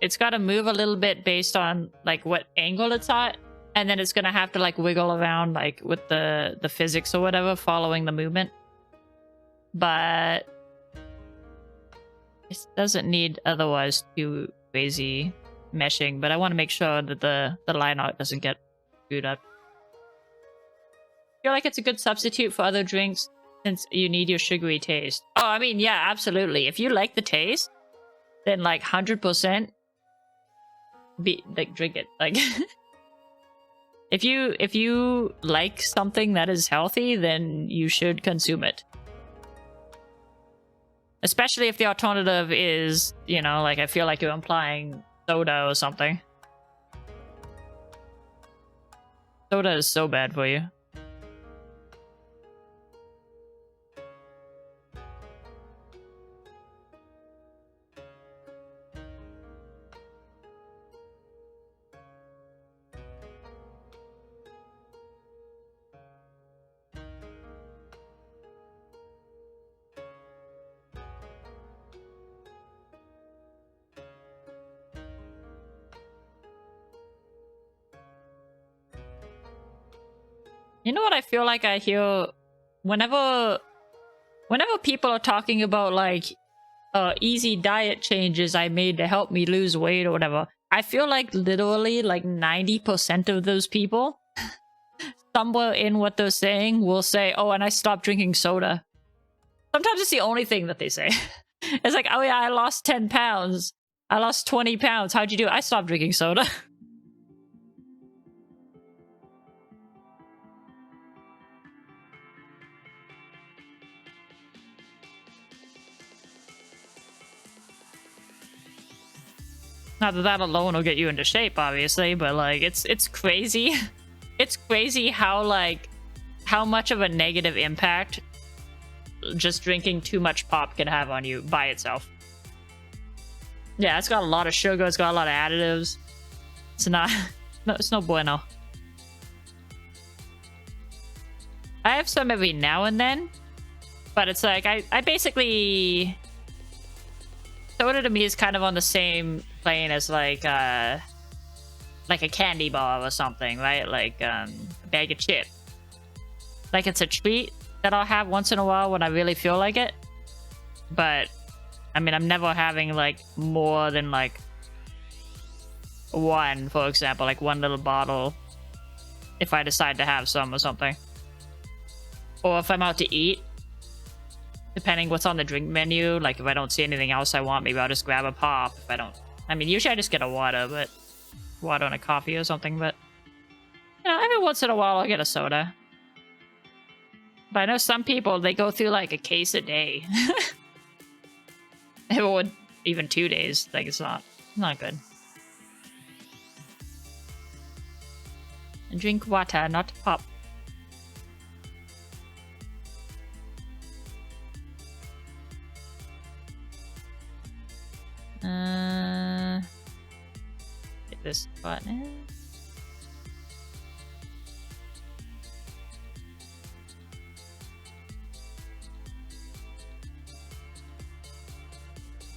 It's gotta move a little bit based on, like, what angle it's at. And then it's gonna have to, like, wiggle around, like, with the physics or whatever, following the movement. But... it doesn't need otherwise too crazy meshing, but I want to make sure that the line art doesn't get screwed up. I feel like it's a good substitute for other drinks since you need your sugary taste. Oh, I mean, yeah, absolutely. If you like the taste, then like 100% drink it. Like if you like something that is healthy, then you should consume it. Especially if the alternative is, you know, like I feel like you're implying soda or something. Soda is so bad for you. You know what I feel like I hear whenever people are talking about like easy diet changes I made to help me lose weight or whatever, I feel like literally like 90% of those people somewhere in what they're saying will say, oh, and I stopped drinking soda. Sometimes it's the only thing that they say. It's like, oh yeah, I lost 10 pounds. I lost 20 pounds. How'd you do? I stopped drinking soda. Not that that alone will get you into shape, obviously, but like it's crazy. It's crazy how much of a negative impact just drinking too much pop can have on you by itself. Yeah, it's got a lot of sugar, it's got a lot of additives. It's not it's no bueno. I have some every now and then, but it's like I basically, soda to me is kind of on the same plane as like a candy bar or something, right? Like a bag of chips. Like it's a treat that I'll have once in a while when I really feel like it. But I mean, I'm never having like more than like one, for example, like one little bottle if I decide to have some or something. Or if I'm out to eat, depending what's on the drink menu, like if I don't see anything else I want, maybe I'll just grab a pop. If I don't, I mean, usually I just get a water, but water and a coffee or something, but you know, every once in a while I'll get a soda. But I know some people, they go through like a case a day. Everyone, even 2 days, like it's not good. And drink water, not pop. Hit this button.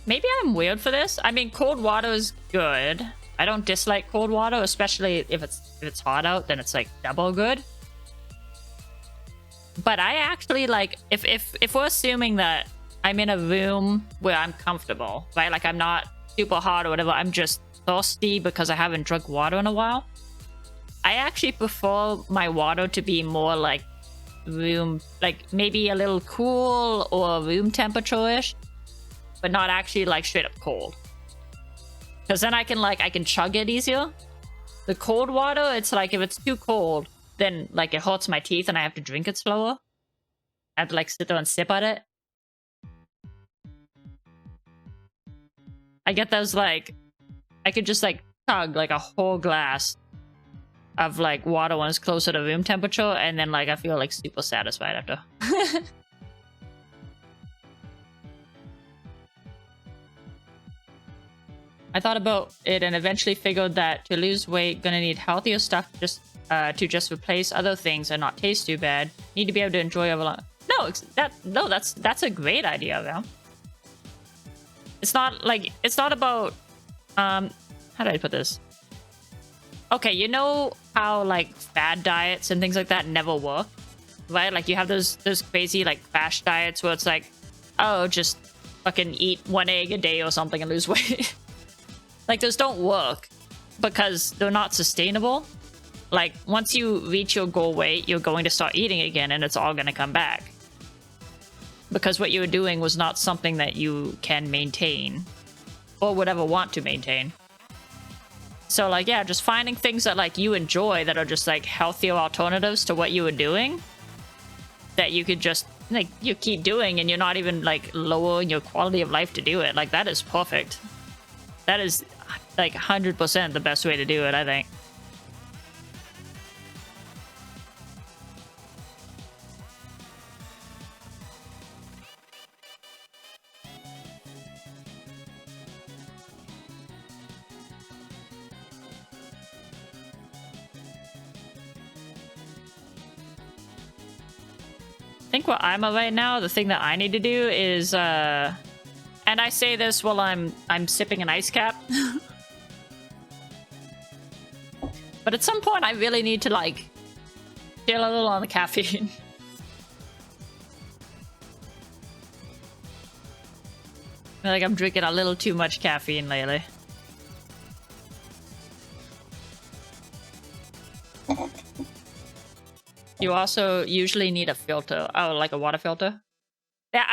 Maybe I'm weird for this. I mean, cold water is good. I don't dislike cold water, especially if it's hot out, then it's like double good. But I actually like, if we're assuming that I'm in a room where I'm comfortable, right? Like I'm not super hot or whatever, I'm just thirsty because I haven't drunk water in a while. I actually prefer my water to be more like room, like maybe a little cool or room temperature-ish, but not actually like straight up cold. Because then I can chug it easier. The cold water, it's like if it's too cold, then like it hurts my teeth and I have to drink it slower. I have to like sit there and sip at it. I get those like, I could just like chug like a whole glass of like water when it's closer to room temperature, and then like I feel like super satisfied after. I thought about it and eventually figured that to lose weight, gonna need healthier stuff just to just replace other things and not taste too bad. Need to be able to enjoy over long. No, that's a great idea, though. It's not like it's not about how do I put this? Okay, you know how like fad diets and things like that never work, right? Like you have those crazy like crash diets where it's like, oh, just fucking eat 1 egg a day or something and lose weight. Like those don't work because they're not sustainable. Like once you reach your goal weight, you're going to start eating again and it's all going to come back. Because what you were doing was not something that you can maintain or would ever want to maintain. So like, yeah, just finding things that like you enjoy that are just like healthier alternatives to what you were doing that you could just like, you keep doing and you're not even like lowering your quality of life to do it. Like that is perfect. That is like 100% the best way to do it, I think. I think what I'm at right now, the thing that I need to do is, and I say this while I'm sipping an ice cap. But at some point, I really need to like chill a little on the caffeine. I feel like I'm drinking a little too much caffeine lately. You also usually need a filter. Oh, like a water filter? Yeah,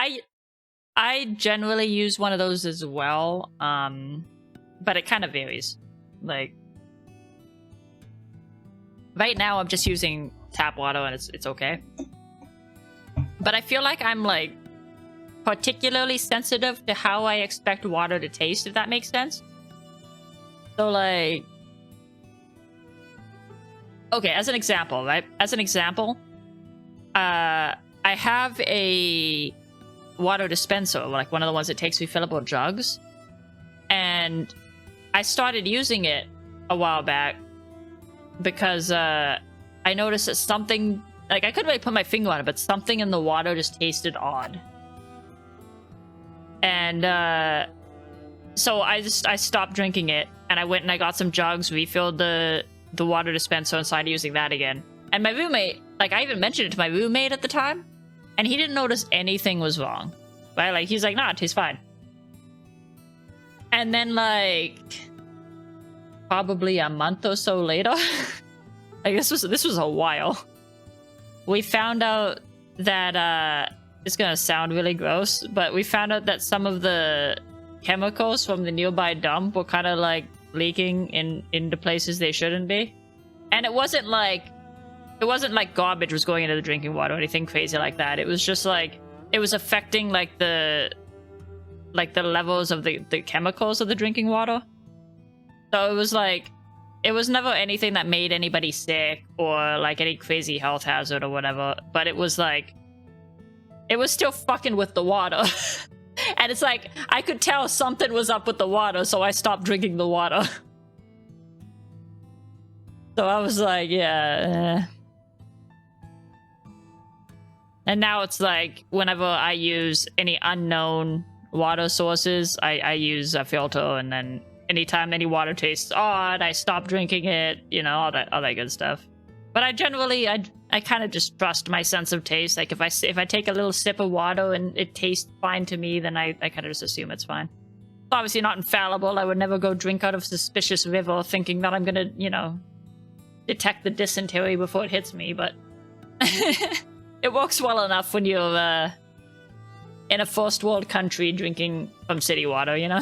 I generally use one of those as well. But it kind of varies. Like right now I'm just using tap water and it's okay. But I feel like I'm like particularly sensitive to how I expect water to taste, if that makes sense. So like, okay, as an example, right? As an example, I have a water dispenser, like one of the ones that takes refillable jugs. And I started using it a while back because I noticed that something, like I couldn't really put my finger on it, but something in the water just tasted odd. And so I stopped drinking it and I went and I got some jugs, refilled the water dispenser and started using that again. And my roommate, like I even mentioned it to my roommate at the time, and he didn't notice anything was wrong. Right? Like he's like, nah, it tastes fine. And then like probably a month or so later, like this was a while, we found out that it's gonna sound really gross, but we found out that some of the chemicals from the nearby dump were kind of like leaking into places they shouldn't be. And it wasn't like garbage was going into the drinking water or anything crazy like that. It was just like it was affecting like the levels of the chemicals of the drinking water. So it was like, it was never anything that made anybody sick or like any crazy health hazard or whatever, but it was like, it was still fucking with the water. And it's like, I could tell something was up with the water, so I stopped drinking the water. So I was like, yeah. And now it's like, whenever I use any unknown water sources, I use a filter, and then anytime any water tastes odd, I stop drinking it, you know, all that good stuff. But I generally, I kind of just trust my sense of taste. Like if I take a little sip of water and it tastes fine to me, then I kind of just assume it's fine. It's obviously not infallible. I would never go drink out of suspicious river thinking that I'm gonna, you know, detect the dysentery before it hits me, but it works well enough when you're in a first world country drinking from city water, you know?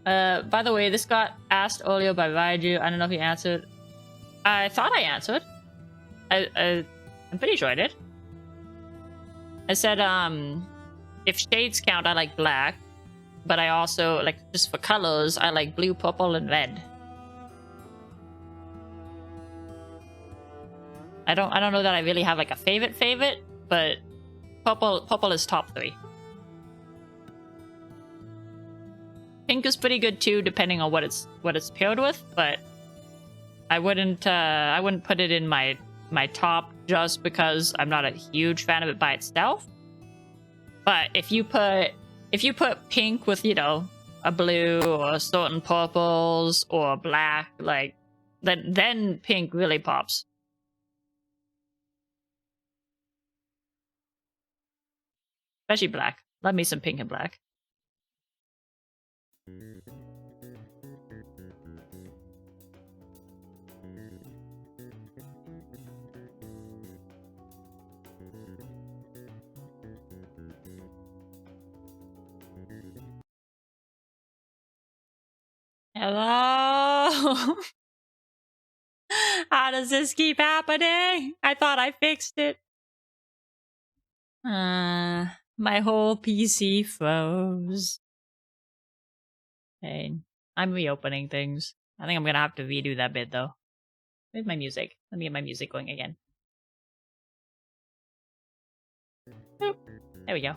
By the way, this got asked earlier by Raiju. I don't know if you answered. I thought I answered. I'm pretty sure I did. I said, if shades count, I like black. But I also, like, just for colors, I like blue, purple, and red. I don't know that I really have, like, a favorite, but purple is top 3. Pink is pretty good too, depending on what it's paired with, but I wouldn't put it in my top just because I'm not a huge fan of it by itself. But if you put pink with, you know, a blue or certain purples or black, like then pink really pops. Especially black. Love me some pink and black. Hello? How does this keep happening? I thought I fixed it. My whole PC froze. Okay, I'm reopening things. I think I'm gonna have to redo that bit though. Where's my music? Let me get my music going again. Boop. There we go.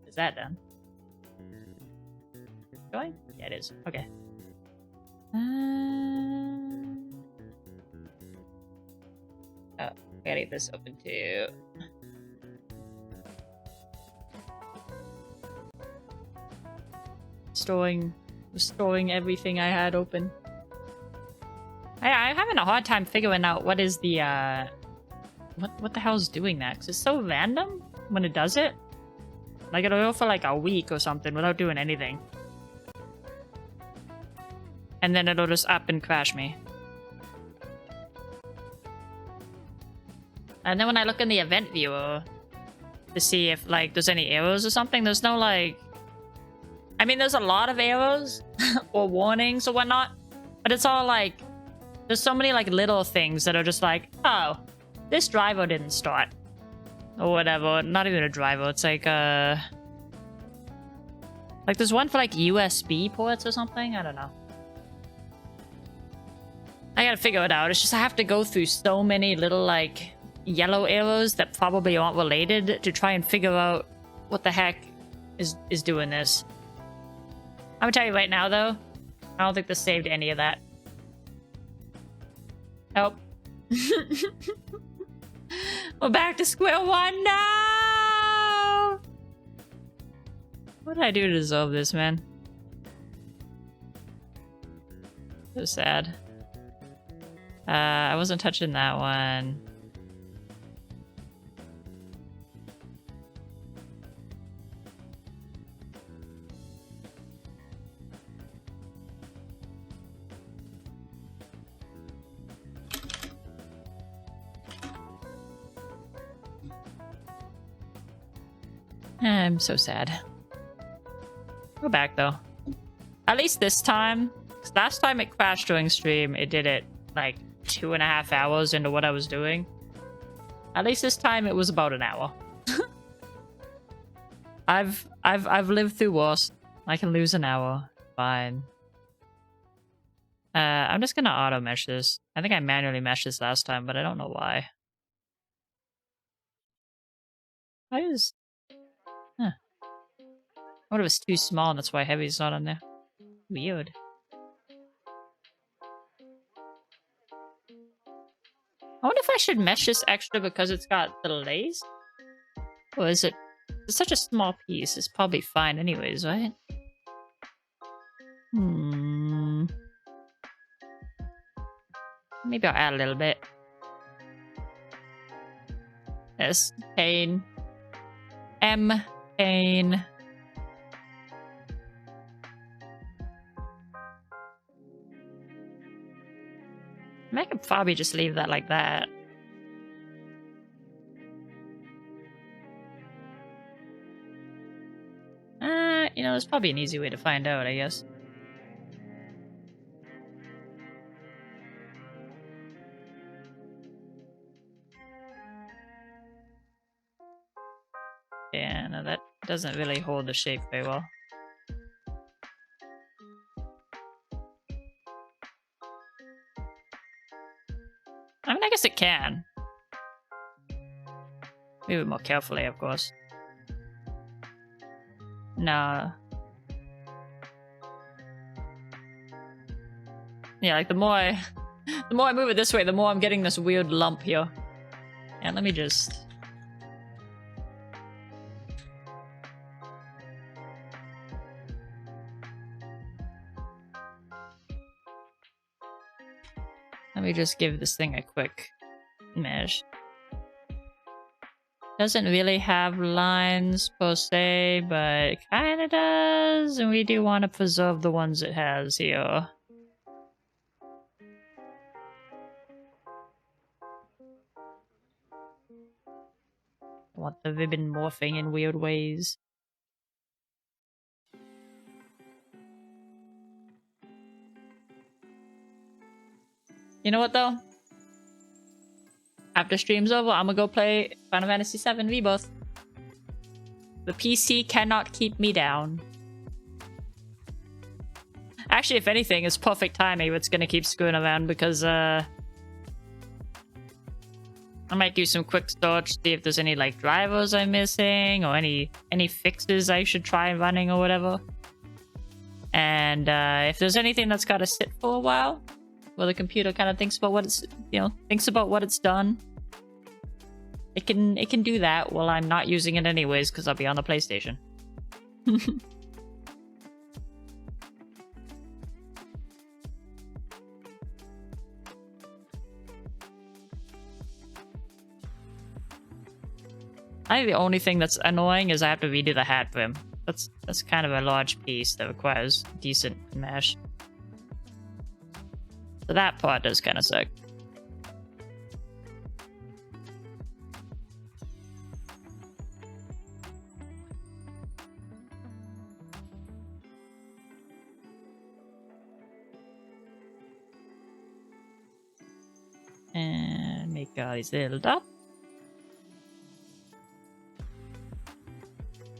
Is that done? Going? Yeah, it is. Okay. Oh, I gotta get this open too. Restoring everything I had open. I'm having a hard time figuring out what is the what the hell is doing that? 'Cause it's so random when it does it. Like it'll go for like a week or something without doing anything. And then it'll just up and crash me. And then when I look in the event viewer to see if like there's any errors or something, there's no like... I mean, there's a lot of errors or warnings or whatnot, but it's all like... There's so many like little things that are just like, oh, this driver didn't start. Or whatever. Not even a driver. It's like like there's one for like USB ports or something. I don't know. I gotta figure it out. It's just I have to go through so many little like yellow arrows that probably aren't related to try and figure out what the heck is doing this. I'm gonna tell you right now though, I don't think this saved any of that. Nope. We're back to square one. No! What did I do to deserve this, man? So sad. I wasn't touching that one. I'm so sad. Go back though. At least this time. 'Cause last time it crashed during stream, it did it like 2.5 hours into what I was doing. At least this time it was about an hour. I've lived through worse. I can lose an hour. Fine. I'm just gonna auto mesh this. I think I manually meshed this last time, but I don't know why. Why is... Huh. What if it's too small and that's why heavy's not on there? Weird. I wonder if I should mesh this extra because it's got delays? Or is it... It's such a small piece, it's probably fine anyways, right? Maybe I'll add a little bit. S. Pain. M. Pain. I could probably just leave that like that. You know, there's probably an easy way to find out, I guess. Yeah, no, that doesn't really hold the shape very well. I mean, I guess it can. Move it more carefully, of course. No. Yeah, like the more I move it this way, the more I'm getting this weird lump here. And let me just... Let me just give this thing a quick mesh. Doesn't really have lines per se, but it kinda does, and we do want to preserve the ones it has here. I want the ribbon morphing in weird ways. You know what though? After stream's over, I'm gonna go play Final Fantasy VII Rebirth. The PC cannot keep me down. Actually, if anything, it's perfect timing. It's gonna keep screwing around because I might do some quick search, see if there's any like drivers I'm missing or any fixes I should try running or whatever. And if there's anything that's gotta sit for a while, where the computer kind of thinks about what it's, thinks about what it's done, it can do that while I'm not using it anyways because I'll be on the PlayStation. I think the only thing that's annoying is I have to redo the hat brim. That's kind of a large piece that requires decent mesh. So that part does kind of suck. And make all these little dots.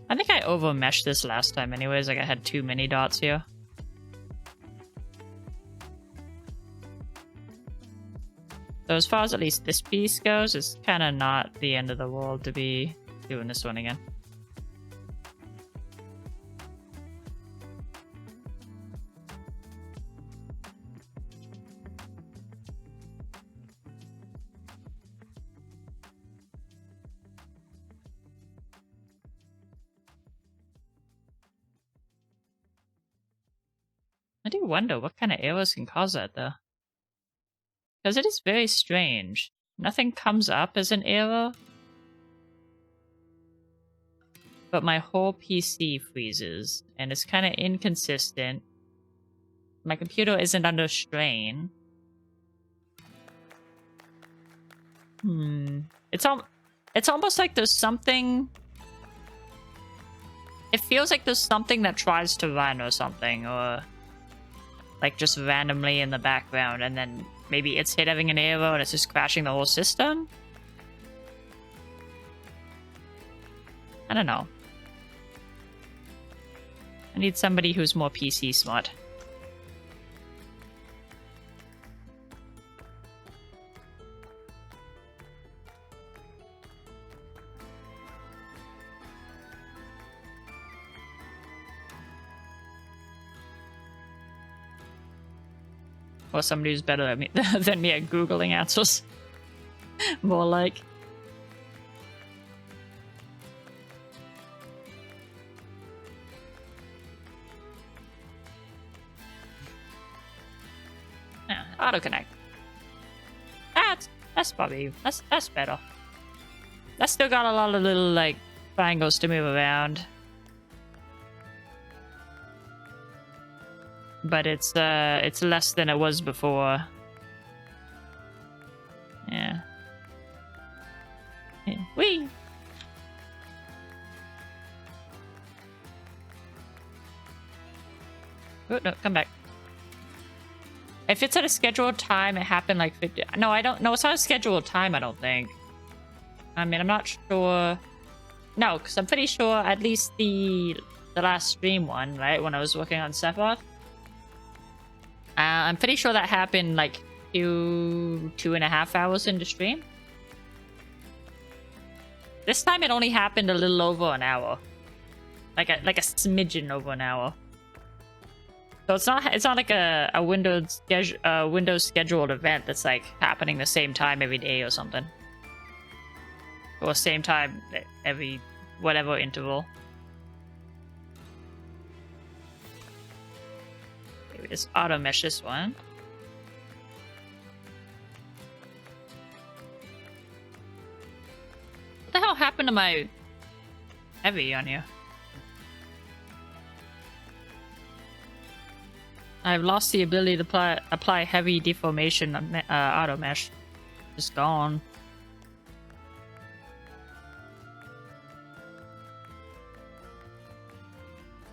I think I over-meshed this last time anyways, like I had too many dots here. So as far as at least this piece goes, it's kind of not the end of the world to be doing this one again. I do wonder what kind of errors can cause that though. Because it is very strange. Nothing comes up as an error. But my whole PC freezes. And it's kind of inconsistent. My computer isn't under strain. It's almost like there's something... It feels like there's something that tries to run or something. Or... like just randomly in the background, and then maybe it's having an error and it's just crashing the whole system? I don't know. I need somebody who's more PC smart. Or somebody who's better at me than me at Googling answers. More like. Yeah, autoconnect. That's probably that's better. That's still got a lot of little like triangles to move around. But it's less than it was before. Yeah. Whee! Oh, no, come back. If it's at a scheduled time, it happened like 50... No, I don't... No, it's not a scheduled time, I don't think. I mean, I'm not sure No, because I'm pretty sure at least the last stream one, right, when I was working on Sephiroth, I'm pretty sure that happened like 2.5 hours into stream. This time it only happened a little over an hour, like a smidgen over an hour. So it's not like a Windows scheduled event that's like happening the same time every day or something, or same time every whatever interval. Okay, we just auto mesh this one. What the hell happened to my heavy on you? I've lost the ability to apply heavy deformation auto mesh. Just gone.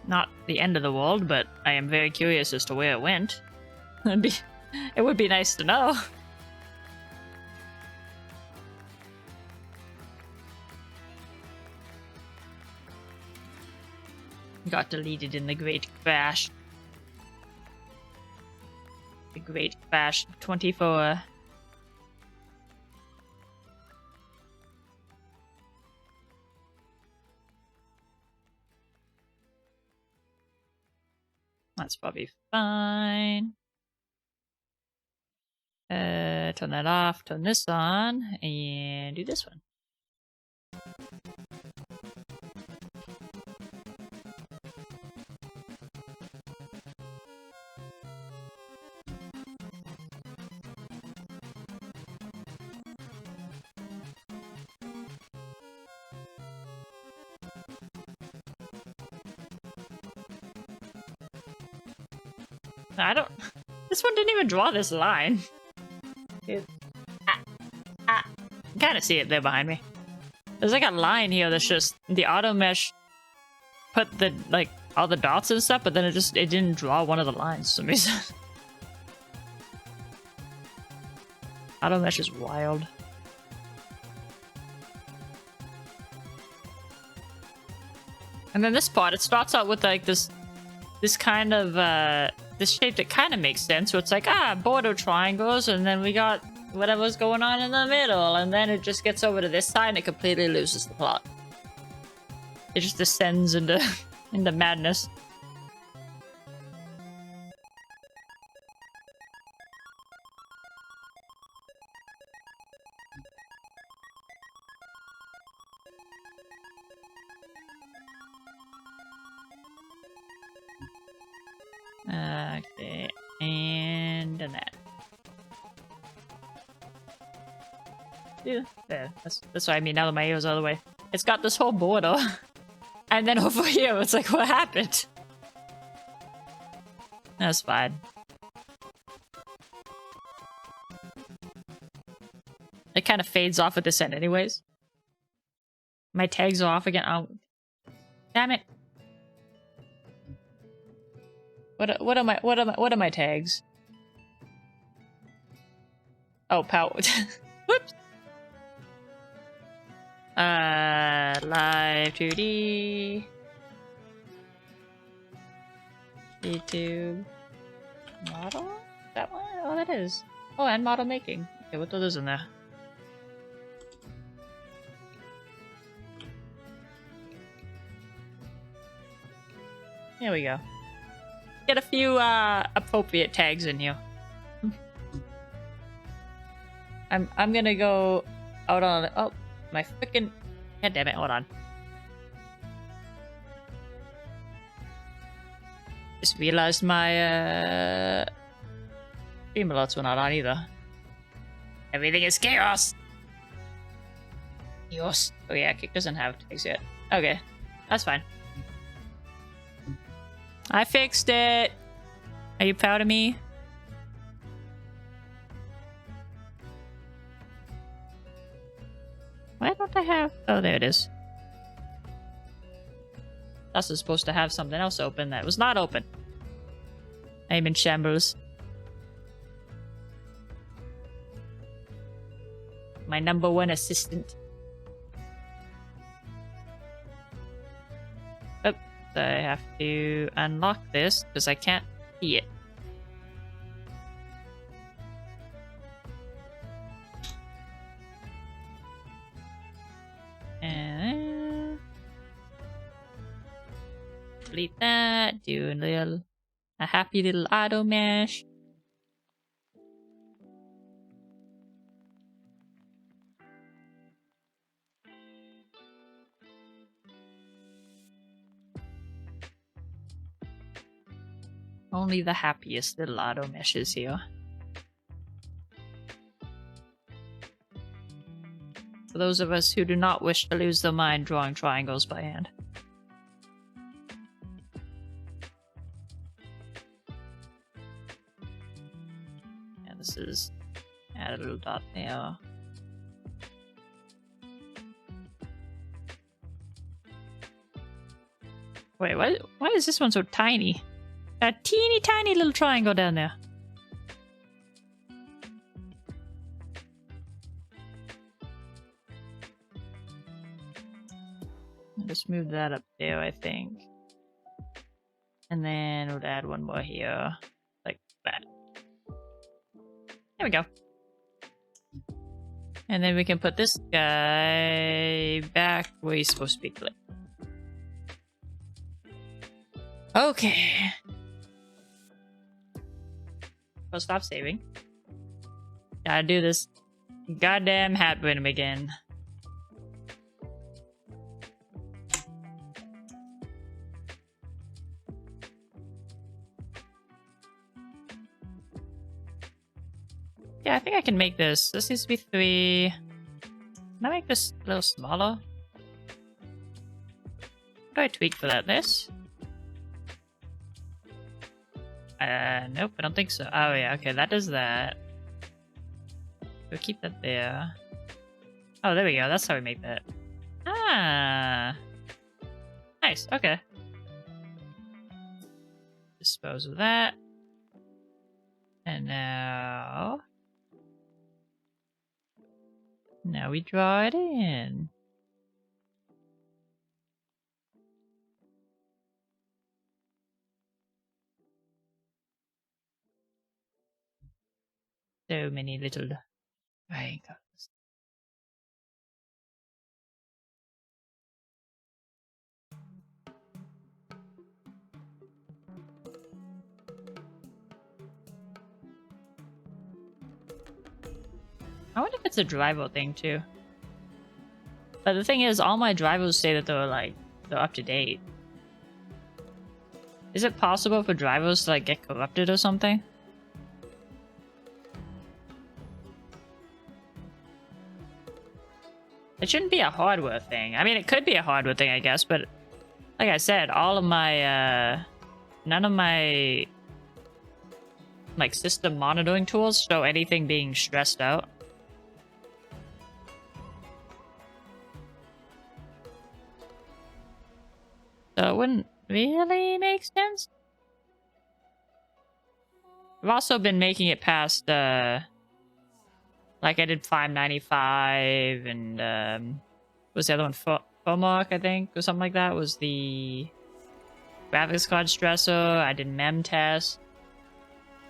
Not the end of the world, but I am very curious as to where it went. It would be nice to know. Got deleted in the Great Crash. The Great Crash 24. That's probably fine. Turn that off, turn this on, and do this one. I don't... This one didn't even draw this line. Kind of see it there behind me. There's like a line here that's just... The auto mesh put the, like, all the dots and stuff, but then it didn't draw one of the lines for some reason. Auto mesh is wild. And then this part, it starts out with like this kind of this shape that kind of makes sense. So it's like, border triangles, and then we got whatever's going on in the middle, and then it just gets over to this side and it completely loses the plot. It just descends into madness. Okay, and that. Yeah, there. That's what I mean. Now that my ear's out of the way, it's got this whole border, and then over here, it's like, what happened? That's fine. It kind of fades off at this end, anyways. My tags are off again. Oh, damn it! What are my tags? Oh, power. Whoops. Live 2D. YouTube. Model? That one? Oh, that is. Oh, and model making. Okay, what are those in there? Here we go. Get a few appropriate tags in here. I'm gonna go out on. Oh, my freaking. God damn it! Hold on. Just realized my stream alerts were not on either. Everything is chaos. Chaos. Oh yeah, Kick doesn't have tags yet. Okay, that's fine. I fixed it! Are you proud of me? Why don't I have... Oh, there it is. I was supposed to have something else open that was not open. I'm in shambles. My #1 assistant. I have to unlock this because I can't see it. And delete that. Do a happy little auto mesh. Only the happiest little auto meshes here. For those of us who do not wish to lose their mind drawing triangles by hand. Yeah, this is add a little dot there. Wait, why is this one so tiny? A teeny tiny little triangle down there. I'll just move that up there, I think. And then we'll add one more here. Like that. There we go. And then we can put this guy back where he's supposed to be clipped. Okay. I'll stop saving. Gotta do this goddamn hat rhythm again. Yeah, I think I can make this. This needs to be 3. Can I make this a little smaller? What do I tweak for that? This? Nope, I don't think so. Oh yeah, okay, that does that. We'll keep that there. Oh, there we go. That's how we make that. Ah! Nice, okay. Dispose of that. And now... Now we draw it in. So many little triangles. I wonder if it's a driver thing too. But the thing is, all my drivers say that they're up to date. Is it possible for drivers to like get corrupted or something? It shouldn't be a hardware thing. I mean, it could be a hardware thing, I guess, but like I said, all of my none of my like system monitoring tools show anything being stressed out. So it wouldn't really make sense. I've also been making it past, like I did 595 and, what was the other one? FOMARC, I think, or something like that, was the graphics card stressor. I did mem test.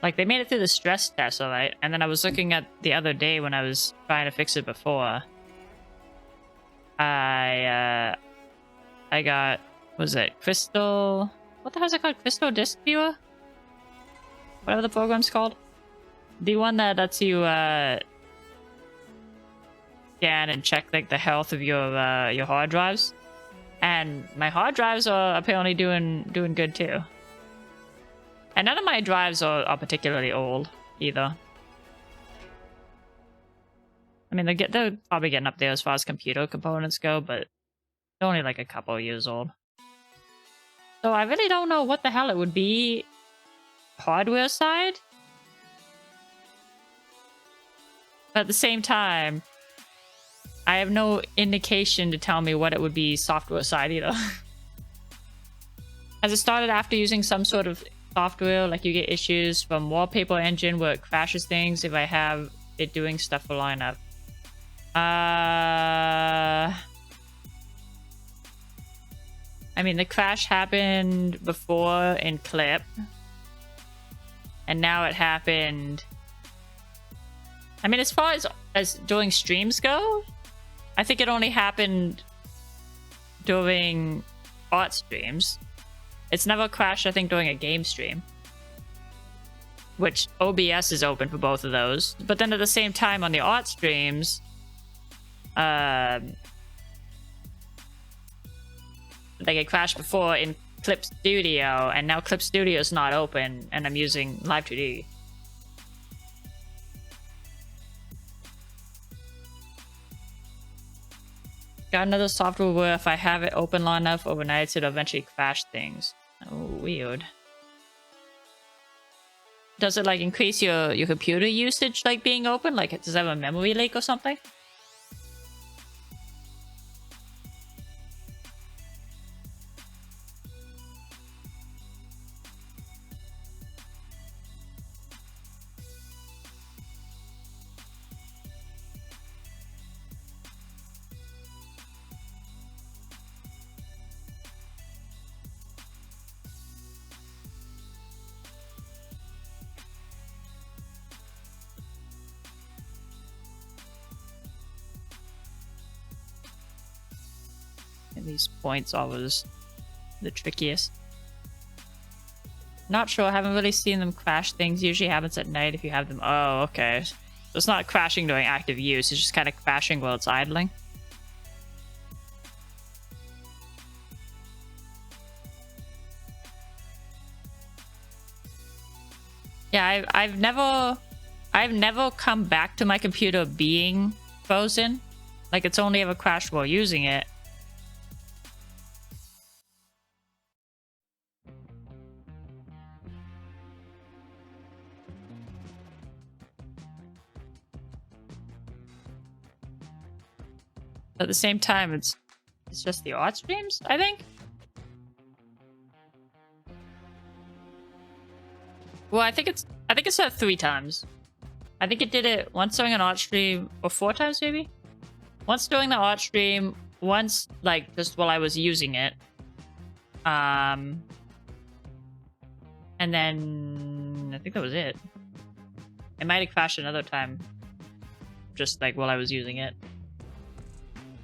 Like, they made it through the stress test, alright? And then I was looking at the other day when I was trying to fix it before. I got... Was it Crystal? What the hell is it called? Crystal Disk Viewer? Whatever the program's called. The one that lets you scan and check like the health of your hard drives. And my hard drives are apparently doing good too. And none of my drives are particularly old either. I mean, they're probably getting up there as far as computer components go, but they're only like a couple years old. So I really don't know what the hell it would be hardware side. But at the same time, I have no indication to tell me what it would be software side either. As it started after using some sort of software, like you get issues from Wallpaper Engine where it crashes things if I have it doing stuff for lineup. I mean, the crash happened before in clip. And now it happened... I mean, as far as doing streams go, I think it only happened during art streams. It's never crashed, I think, during a game stream. Which OBS is open for both of those. But then at the same time on the art streams, like it crashed before in Clip Studio, and now Clip Studio is not open, and I'm using Live 2D. Got another software where if I have it open long enough overnight, it'll eventually crash things. Oh, weird. Does it like increase your computer usage like being open? Like, does it have a memory leak or something? These points always the trickiest. Not sure, I haven't really seen them crash things. Usually happens at night if you have them. Oh, okay. So it's not crashing during active use, it's just kind of crashing while it's idling. Yeah, I've never come back to my computer being frozen. Like, it's only ever crashed while using it. At the same time, it's just the art streams, I think. Well, I think it's said 3 times. I think it did it once during an art stream, or 4 times maybe. Once during the art stream, once like just while I was using it. And then I think that was it. It might have crashed another time, just like while I was using it.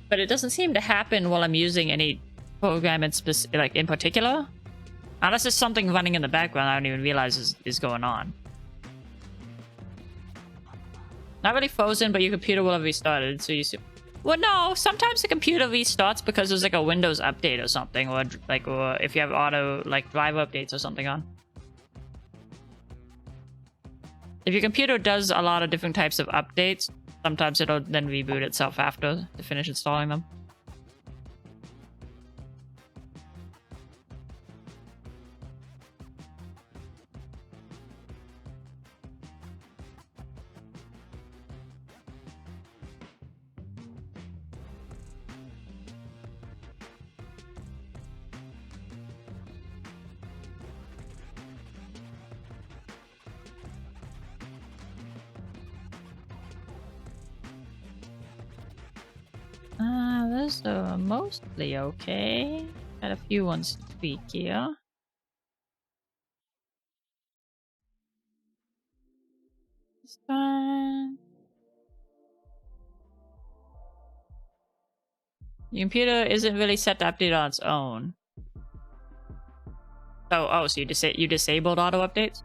But it doesn't seem to happen while I'm using any program in particular. Unless there's something running in the background I don't even realize is going on. Not really frozen, but your computer will have restarted, so you see... Well, no, sometimes the computer restarts because there's like a Windows update or something, or if you have auto like drive updates or something on. If your computer does a lot of different types of updates, sometimes it'll then reboot itself after to finish installing them. Those are mostly okay. Got a few ones to tweak here. This one. Your computer isn't really set to update on its own. Oh, so you disabled auto updates?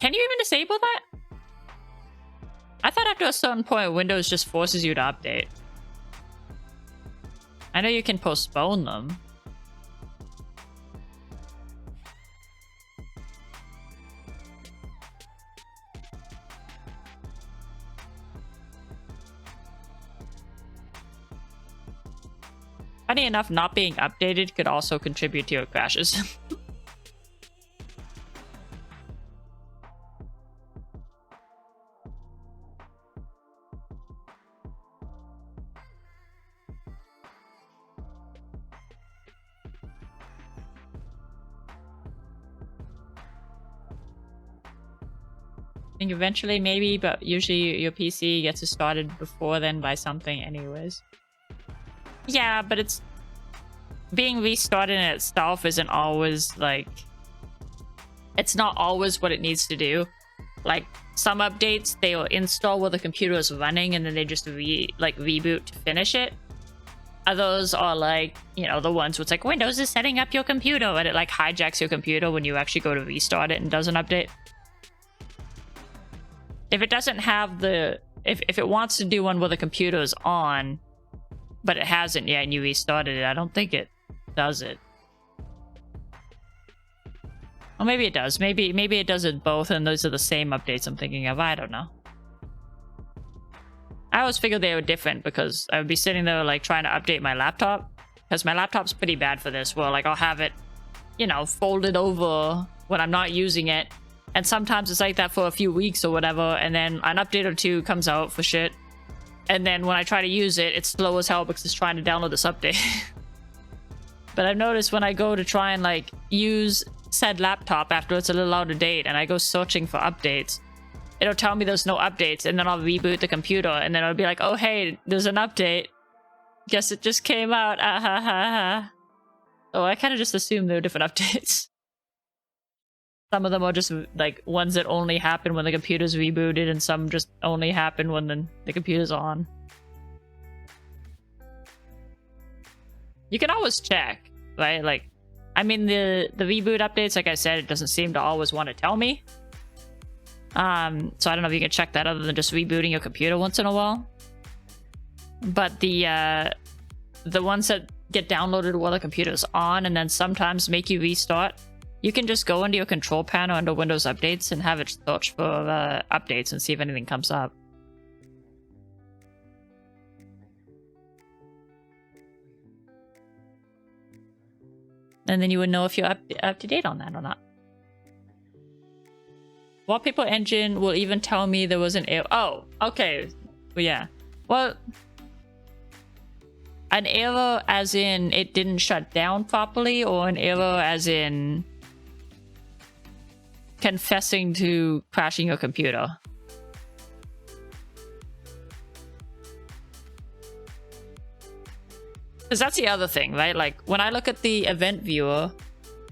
Can you even disable that? I thought after a certain point, Windows just forces you to update. I know you can postpone them. Funny enough, not being updated could also contribute to your crashes. I think eventually maybe, but usually your PC gets started before then by something anyways. Yeah, but it's... being restarted in itself isn't always, like... it's not always what it needs to do. Like, some updates, they will install while the computer is running, and then they just reboot to finish it. Others are like, you know, the ones where it's like, Windows is setting up your computer, and it like hijacks your computer when you actually go to restart it and does an update. If it doesn't have the... If it wants to do one where the computer is on, but it hasn't yet and you restarted it, I don't think it does it. Well, maybe it does. Maybe it does it both, and those are the same updates I'm thinking of. I don't know. I always figured they were different because I would be sitting there like trying to update my laptop, because my laptop's pretty bad for this. Well, like I'll have it, you know, folded over when I'm not using it, and sometimes it's like that for a few weeks or whatever, and then an update or two comes out for shit, and then when I try to use it, it's slow as hell because it's trying to download this update. But I've noticed when I go to try and like use said laptop after it's a little out of date and I go searching for updates, it'll tell me there's no updates, and then I'll reboot the computer, and then I'll be like, oh hey, there's an update. Guess it just came out. Ah ha ha ha. Oh, I kind of just assumed they were different updates. Some of them are just like ones that only happen when the computer's rebooted, and some just only happen when the computer's on. You can always check, right? Like, I mean, the reboot updates, like I said, it doesn't seem to always want to tell me. So I don't know if you can check that other than just rebooting your computer once in a while. But the ones that get downloaded while the computer's on and then sometimes make you restart, you can just go into your control panel under Windows Updates and have it search for updates and see if anything comes up. And then you would know if you're up to date on that or not. Wallpaper engine will even tell me there was an error. Oh, okay. Well, yeah. Well, an error as in it didn't shut down properly, or an error as in confessing to crashing your computer? Because that's the other thing, right? Like, when I look at the event viewer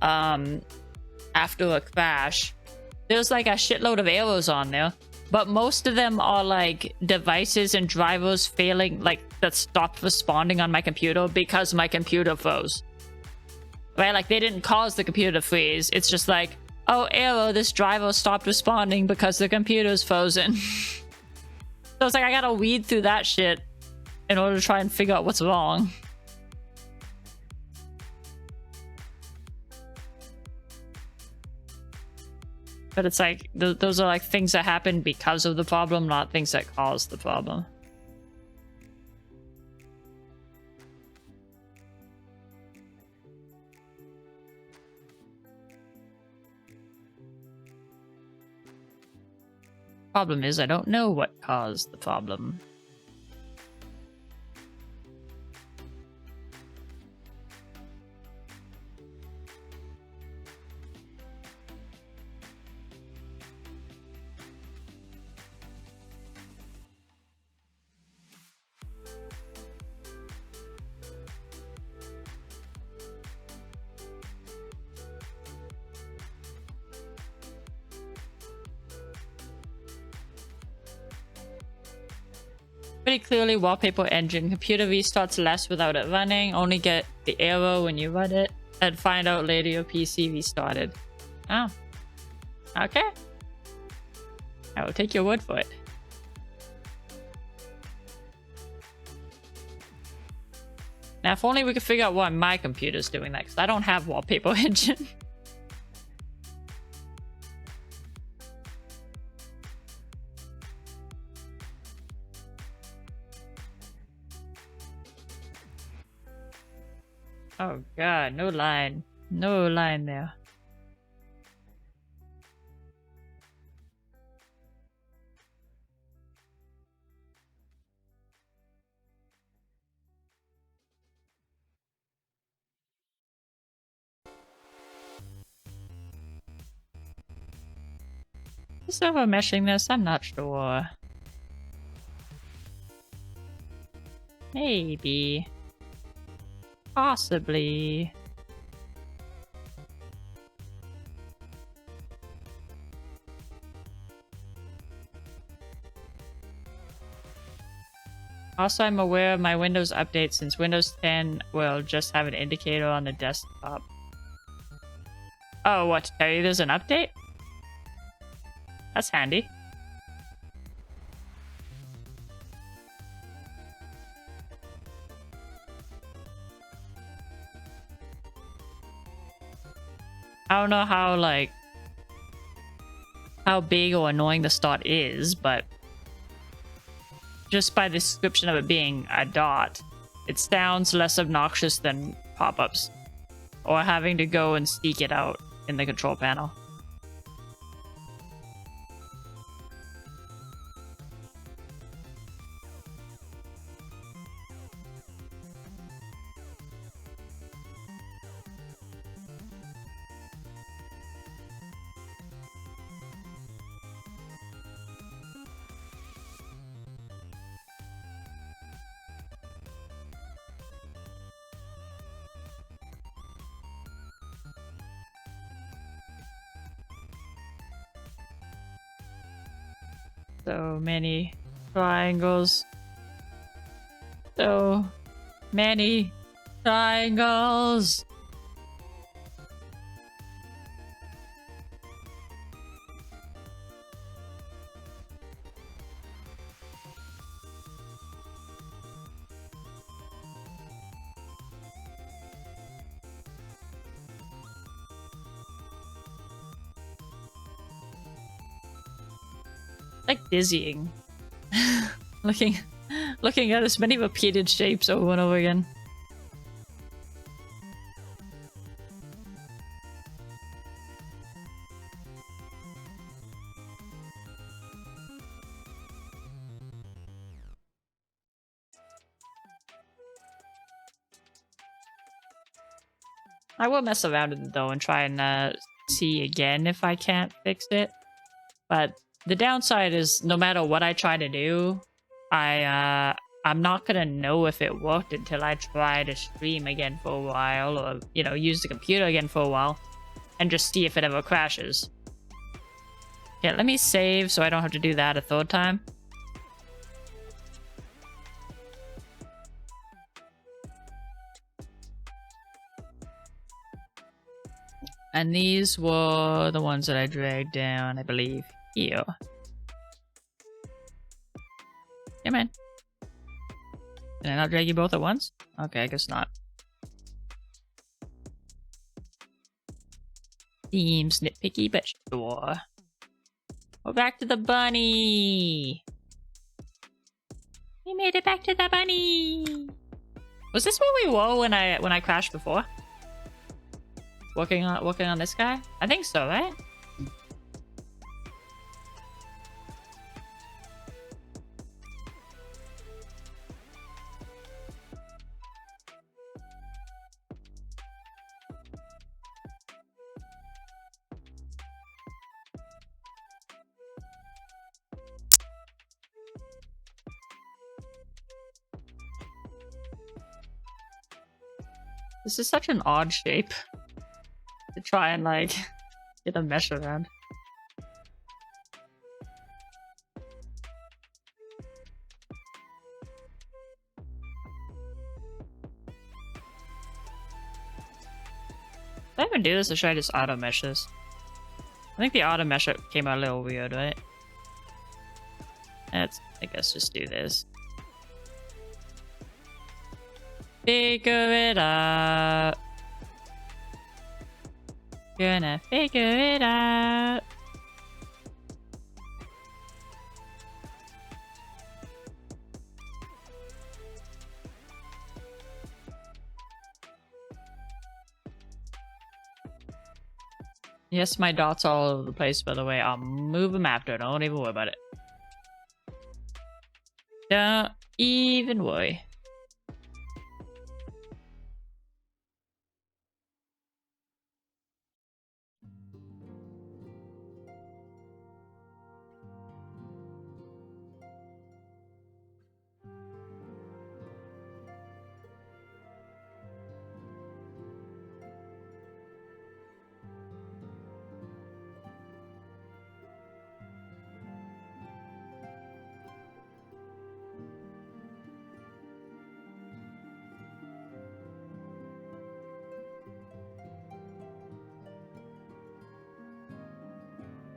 after a crash, there's like a shitload of errors on there, but most of them are like devices and drivers failing, like that stopped responding on my computer because my computer froze. Right? Like, they didn't cause the computer to freeze. It's just like, oh, error, this driver stopped responding because the computer's frozen. So it's like, I gotta weed through that shit in order to try and figure out what's wrong. But it's like, those are like things that happen because of the problem, not things that cause the problem. Problem is, I don't know what caused the problem. Pretty clearly, wallpaper engine. Computer restarts less without it running. Only get the error when you run it. And find out later your PC restarted. Oh. Okay. I will take your word for it. Now, if only we could figure out why my computer's doing that, because I don't have wallpaper engine. Oh god, no line. No line there. Is over meshing this? I'm not sure. Maybe. Possibly. Also, I'm aware of my Windows update since Windows 10 will just have an indicator on the desktop. Oh, what, to tell you there's an update? That's handy. I don't know how, like, how big or annoying the start is, but just by the description of it being a dot, it sounds less obnoxious than pop-ups or having to go and seek it out in the control panel. So many triangles. So many triangles. Like dizzying. looking at as many repeated shapes over and over again. I will mess around with it though and try and see again if I can't fix it. But the downside is no matter what I try to do, I'm not gonna know if it worked until I try to stream again for a while, or you know, use the computer again for a while and just see if it ever crashes. Okay, let me save so I don't have to do that a third time. And these were the ones that I dragged down, I believe, here. Come on. Can I not drag you both at once? Okay, I guess not. Seems nitpicky, but sure. We're back to the bunny! We made it back to the bunny! Was this where we were when I crashed before? Working on this guy? I think so, right? This is such an odd shape to try and like get a mesh around. Did I even do this or should I just auto mesh this? I think the auto mesh came out a little weird, right? Let's, I guess, just do this. Figure it out. Gonna figure it out. Yes, my dots are all over the place, by the way. I'll move them after. Don't even worry about it. Don't even worry.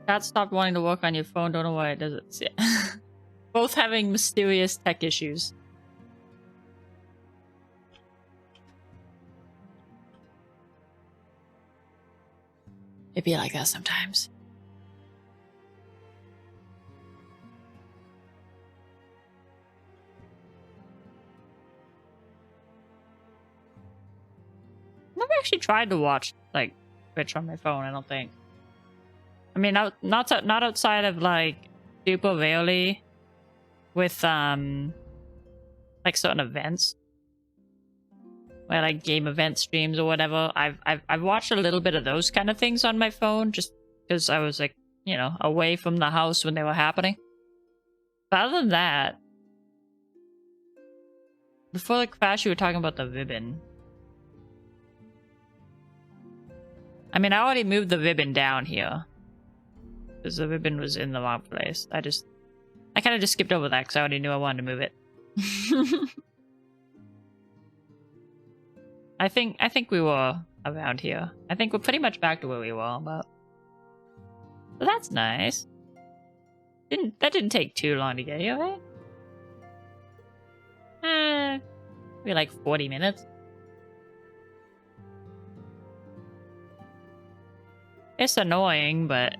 Cat stopped wanting to work on your phone. Don't know why it does it. Yeah. Both having mysterious tech issues. It'd be like that sometimes. Never actually tried to watch like Twitch on my phone. I don't think. I mean, not outside of like super rarely with like certain events, where like game event streams or whatever. I've watched a little bit of those kind of things on my phone just because I was like, you know, away from the house when they were happening. But other than that, before the crash, you were talking about the ribbon. I mean, I already moved the ribbon down here because the ribbon was in the wrong place. I kind of just skipped over that because I already knew I wanted to move it. I think we were around here. I think we're pretty much back to where we were, but that's nice. That didn't take too long to get here, right? Maybe like 40 minutes. It's annoying, but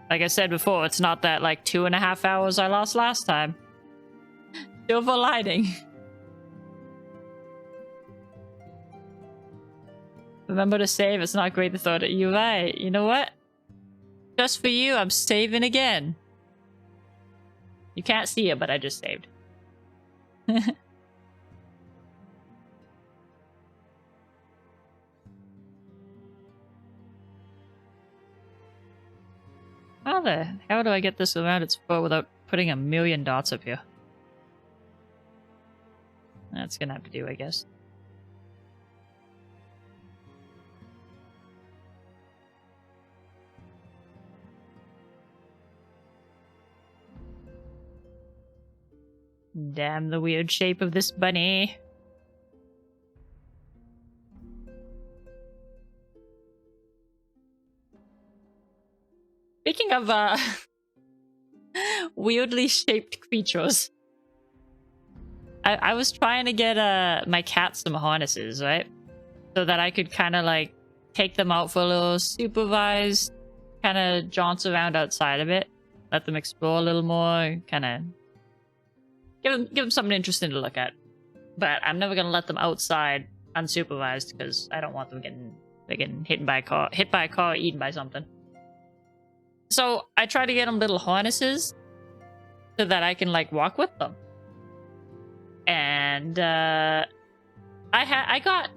like I said before, it's not that like 2.5 hours I lost last time. Silver lining. Remember to save. It's not great to throw it at you, right? You know what? Just for you, I'm saving again. You can't see it, but I just saved. How the hell do I get this around its foot without putting 1,000,000 dots up here? That's gonna have to do, I guess. Damn the weird shape of this bunny. Speaking of weirdly shaped creatures, I was trying to get my cat some harnesses, right? So that I could kind of like take them out for a little supervised kind of jaunts around outside of it. Let them explore a little more, kind of give them something interesting to look at. But I'm never gonna let them outside unsupervised because I don't want them getting hit by a car, eaten by something. So I try to get them little harnesses so that I can like walk with them. And I got,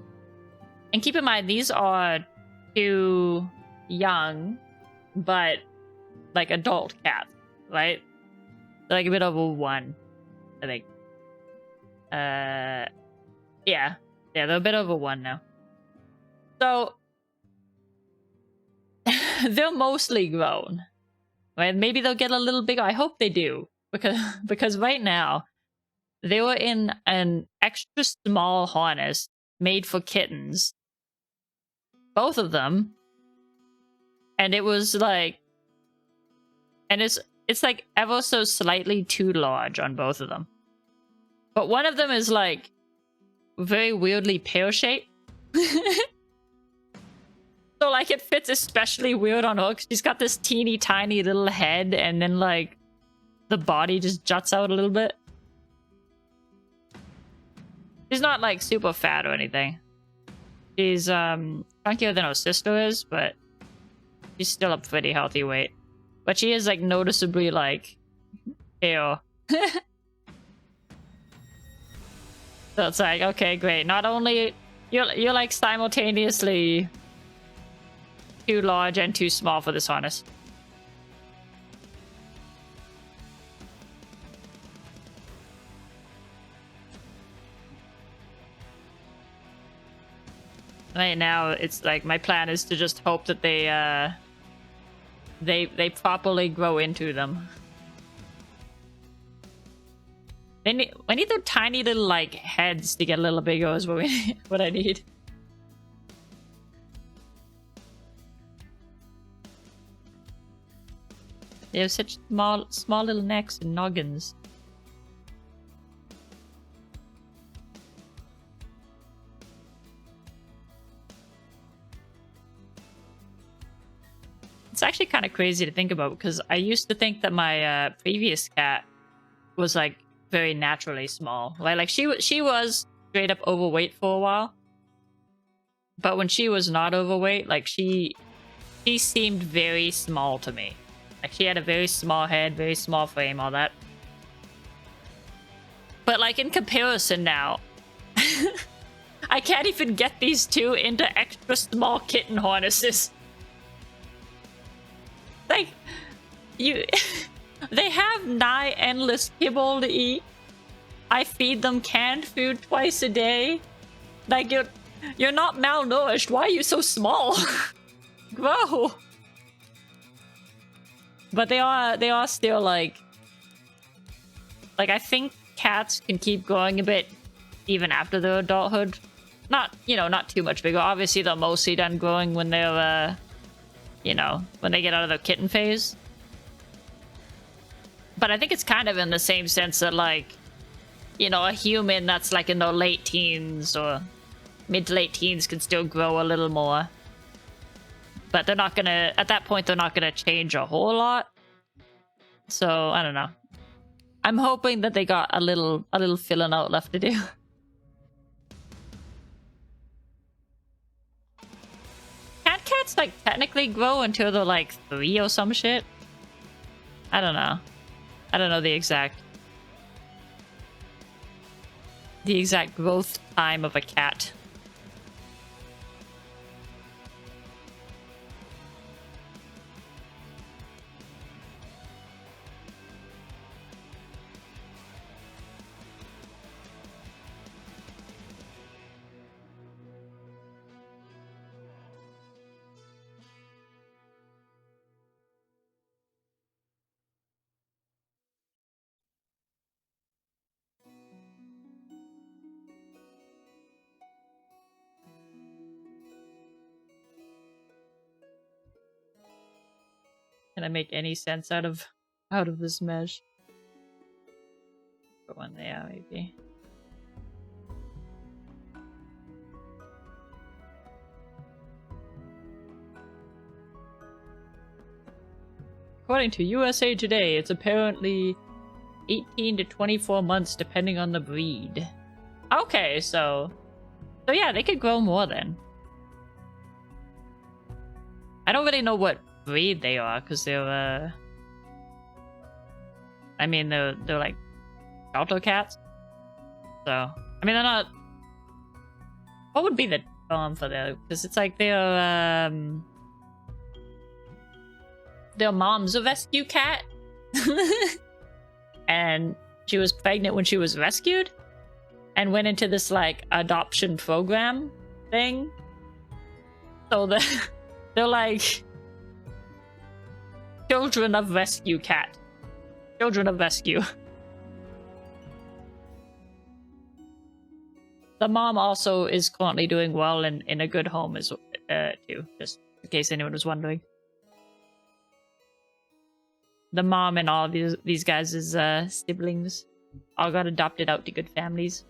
and keep in mind these are 2 young, but like adult cats, right? Like a bit over 1, I think. Yeah, they're a bit over 1 now. So they're mostly grown, right? Maybe they'll get a little bigger. I hope they do, because right now they were in an extra small harness made for kittens, both of them, and it was like, and it's like ever so slightly too large on both of them. But one of them is like very weirdly pear-shaped. So, like, it fits especially weird on her because she's got this teeny tiny little head and then, like, the body just juts out a little bit. She's not, like, super fat or anything. She's, chunkier than her sister is, but she's still a pretty healthy weight. But she is, like, noticeably, like, pale. So it's like, okay, great. Not only... You're like, simultaneously... too large and too small for this harness. Right now, it's like my plan is to just hope that they properly grow into them. I need their tiny little like heads to get a little bigger is what I need. They have such small little necks and noggins. It's actually kind of crazy to think about because I used to think that my previous cat was like very naturally small. Like she was straight up overweight for a while, but when she was not overweight, like she seemed very small to me. Like she had a very small head, very small frame, all that. But like in comparison now, I can't even get these two into extra small kitten harnesses. Like, they have nigh endless kibble to eat. I feed them canned food twice a day. Like, you're not malnourished. Why are you so small? Grow. But they are still like I think cats can keep growing a bit even after their adulthood. Not too much bigger. Obviously, they're mostly done growing when they're when they get out of their kitten phase. But I think it's kind of in the same sense that, like, a human that's like in their late teens or mid to late teens can still grow a little more. But they're not gonna, at that point, they're not gonna change a whole lot. So, I don't know. I'm hoping that they got a little filling out left to do. Can cats, like, technically grow until they're, like, 3 or some shit? I don't know. I don't know the exact growth time of a cat. Can I make any sense out of this mesh? Put one there, maybe. According to USA Today, it's apparently 18 to 24 months depending on the breed. Okay, so yeah, they could grow more then. I don't really know what breed they are because they're I mean they're like shelter cats. So I mean they're not. What would be the term for them? Because it's like their mom's a rescue cat, and she was pregnant when she was rescued, and went into this like adoption program thing. So they're like children of rescue cat. Children of rescue. The mom also is currently doing well in a good home as too, just in case anyone was wondering. The mom and all of these guys' siblings all got adopted out to good families.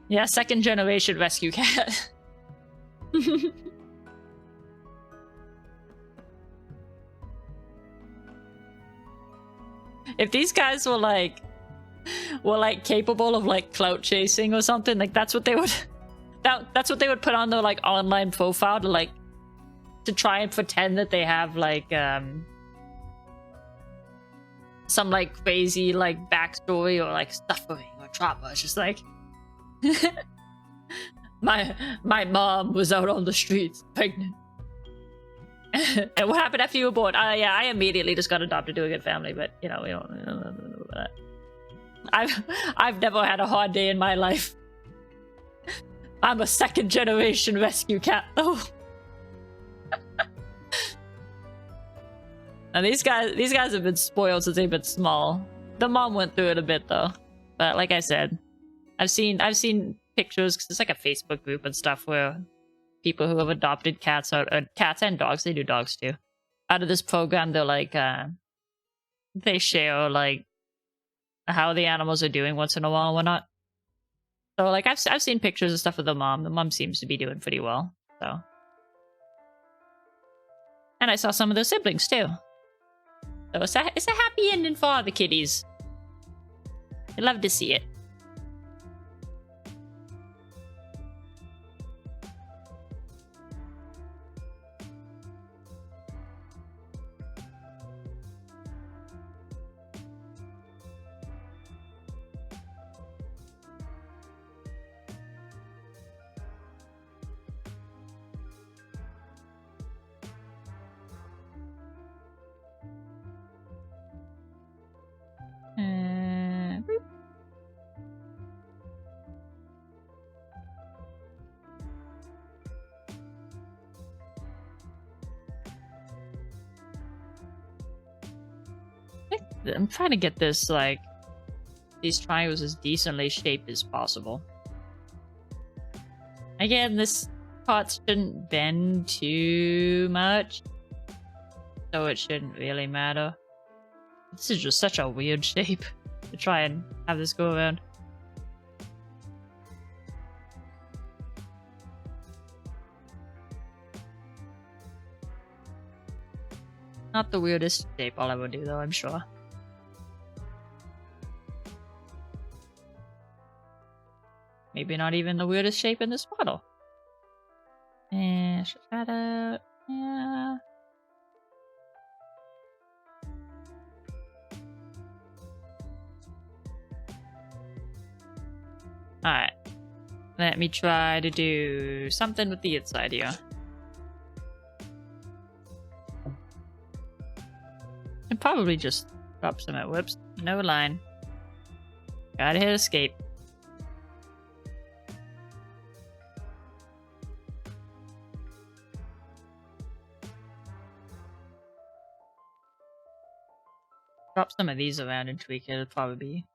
Yeah, second generation rescue cat. If these guys were like capable of like clout chasing or something, like that's what they would that's what they would put on their like online profile to try and pretend that they have like some like crazy like backstory or like suffering or trauma. It's just like my mom was out on the streets pregnant. And what happened after you were born? Yeah, I immediately just got adopted to a good family, but we don't know about that. I've never had a hard day in my life. I'm a second generation rescue cat though. And these guys have been spoiled since they've been small. The mom went through it a bit though, but like I said, I've seen pictures because it's like a Facebook group and stuff where people who have adopted cats cats and dogs, they do dogs too, out of this program, they're like, they share like how the animals are doing once in a while and whatnot. So like I've seen pictures and stuff of the mom. The mom seems to be doing pretty well. So, and I saw some of their siblings too. So it's a happy ending for all the kitties. I love to see it. I'm trying to get this, like, these triangles as decently shaped as possible. Again, this part shouldn't bend too much, so it shouldn't really matter. This is just such a weird shape to try and have this go around. Not the weirdest shape I'll ever do, though, I'm sure. Maybe not even the weirdest shape in this model. And shadow. Yeah. Alright. Let me try to do something with the inside here. And probably just drop some at whoops. No line. Gotta hit escape. Drop some of these around and tweak it. It'll probably be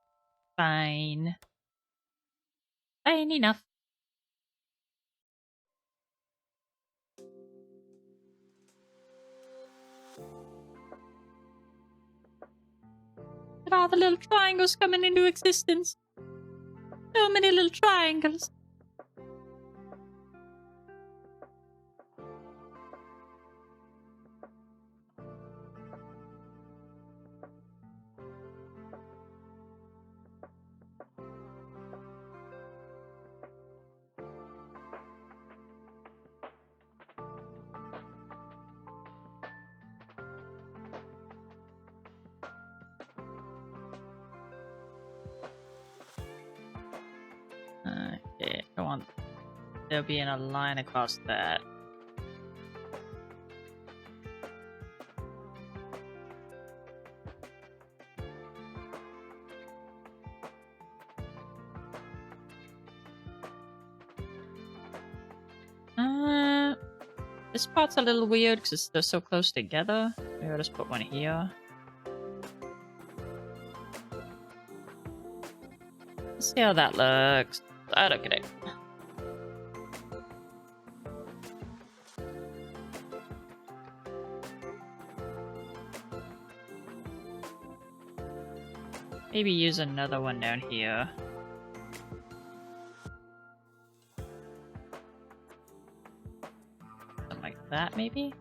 fine. Fine enough. Look at all the little triangles coming into existence. So many little triangles. Okay, I want there being a line across that. This part's a little weird because they're so close together. Maybe I'll just put one here. Let's see how that looks. Okay. Maybe use another one down here. Something like that, maybe?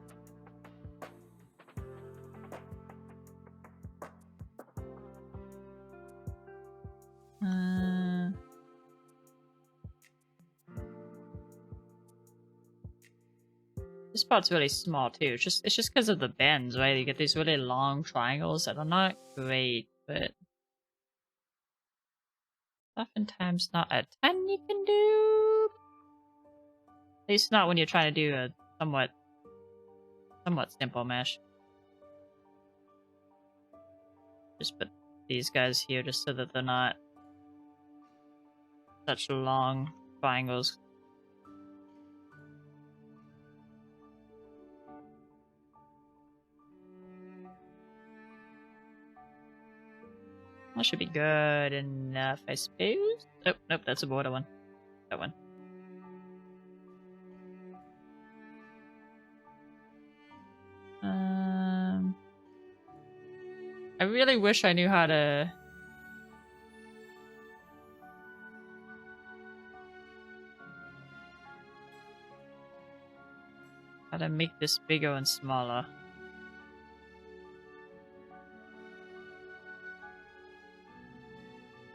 This part's really small too. It's just because of the bends, right? You get these really long triangles that are not great, but oftentimes not a ton you can do. At least not when you're trying to do a somewhat simple mesh. Just put these guys here just so that they're not such long triangles. That should be good enough, I suppose. Oh, nope, that's a border one. That one. I really wish I knew how to... how to make this bigger and smaller.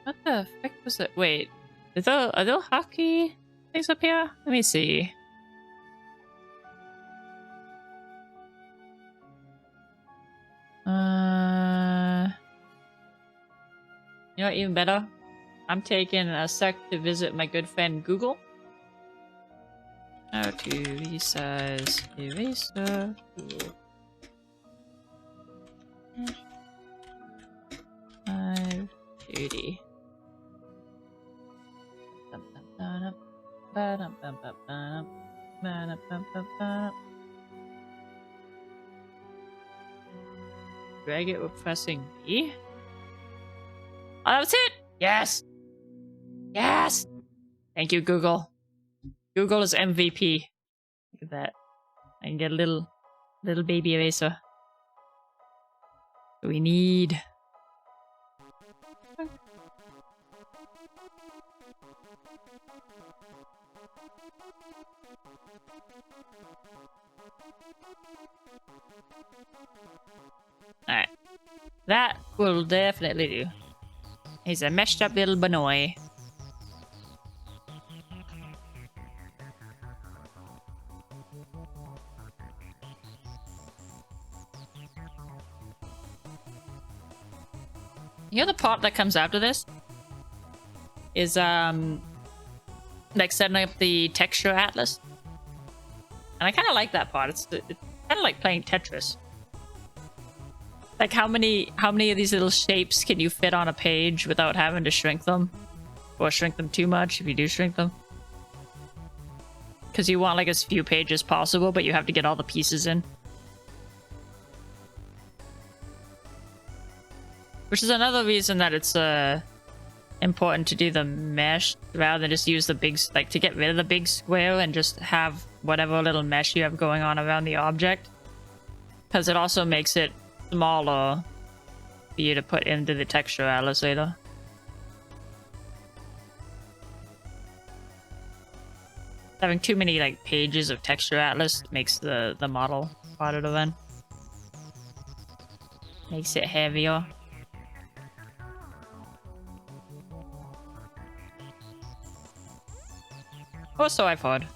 What the frick was it? Wait, are there hockey things up here? Let me see. You know what, even better? I'm taking a sec to visit my good friend Google. How to resize eraser tool. 580. Drag it with pressing B. Oh, that was it! Yes! Yes! Thank you, Google. Google is MVP. Look at that. I can get a little baby eraser. We need. Alright. That will definitely do. He's a meshed up little Benoy. You know the part that comes after this? Is, like setting up the texture atlas. And I kind of like that part. It's kind of like playing Tetris. Like how many of these little shapes can you fit on a page without having to shrink them? Or shrink them too much if you do shrink them? Because you want like as few pages as possible, but you have to get all the pieces in. Which is another reason that it's important to do the mesh rather than just use the big, like to get rid of the big square and just have whatever little mesh you have going on around the object. Because it also makes it smaller for you to put into the texture atlas later. Having too many like pages of texture atlas makes the model harder to run. Makes it heavier. Or so I've heard.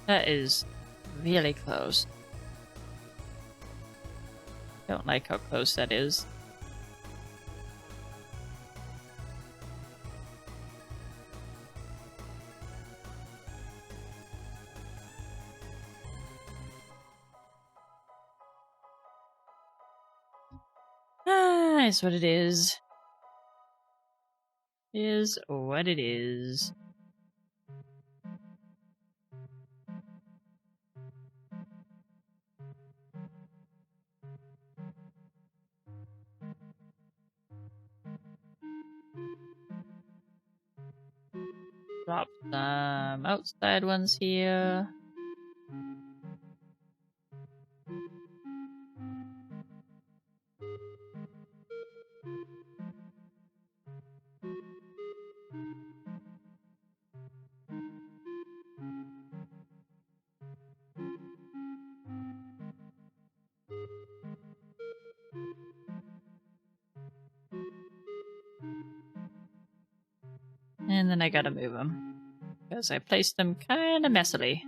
That is really close. Don't like how close that is. Ah, it's what it is. Is what it is. Drop some outside ones here. And then I gotta move them. Because I placed them kinda messily.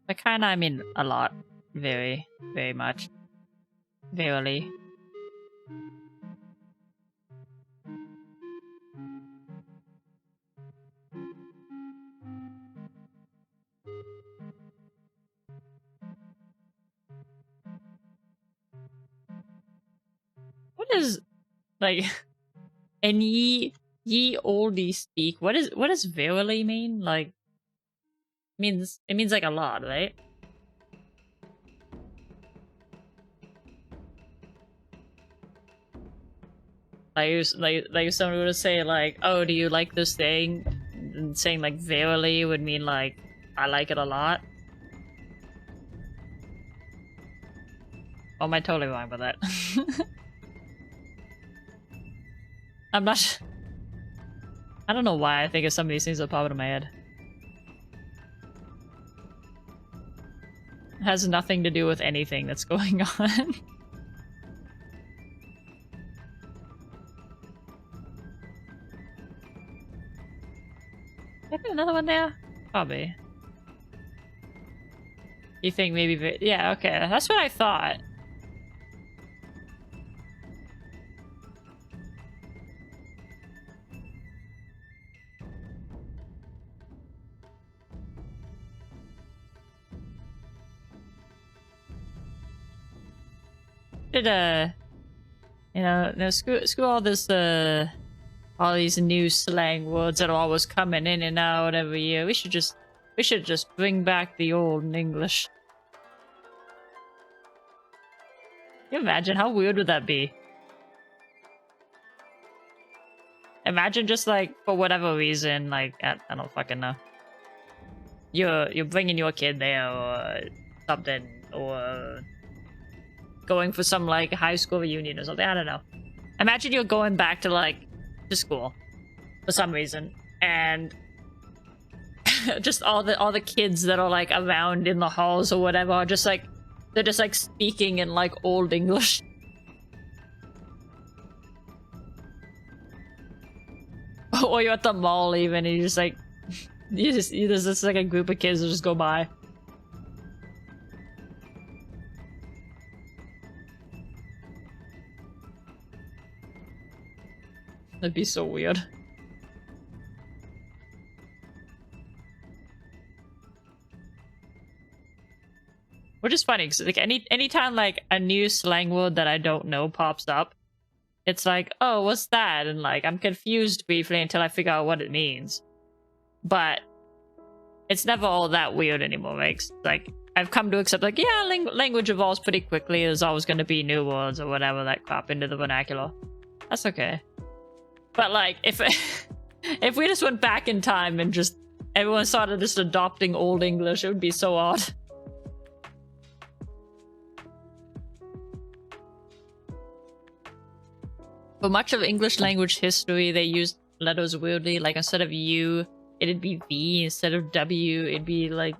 By kinda, I mean a lot. Very, very much. Verily. What is like and ye oldie speak? What does verily mean? Like it means like a lot, right? Like if someone were to say like, oh, do you like this thing? And saying like verily would mean like I like it a lot. Oh, am I totally wrong with that? I'm not. I don't know why I think of some of these things that pop into my head. It has nothing to do with anything that's going on. Maybe another one there? Probably. You think maybe... Yeah, okay. That's what I thought. Did you know, no, screw all this all these new slang words that are always coming in and out every year. We should just bring back the old English. Can you imagine how weird would that be? Imagine just like for whatever reason, like I don't fucking know. You're bringing your kid there or something, or going for some like high school reunion or something. I don't know. Imagine you're going back to like to school for some reason, and just all the kids that are like around in the halls or whatever are just like they're just like speaking in like old English. Or you're at the mall even, and you just like there's just like a group of kids that just go by. That'd be so weird. Which is funny, because like anytime like a new slang word that I don't know pops up, it's like, oh, what's that? And like I'm confused briefly until I figure out what it means. But it's never all that weird anymore, right? Like I've come to accept like, yeah, language evolves pretty quickly. There's always going to be new words or whatever that crop into the vernacular. That's okay. But like if if we just went back in time and just everyone started just adopting old English, it would be so odd. For much of English language history, they used letters weirdly. Like instead of U, it'd be V. Instead of W, it'd be like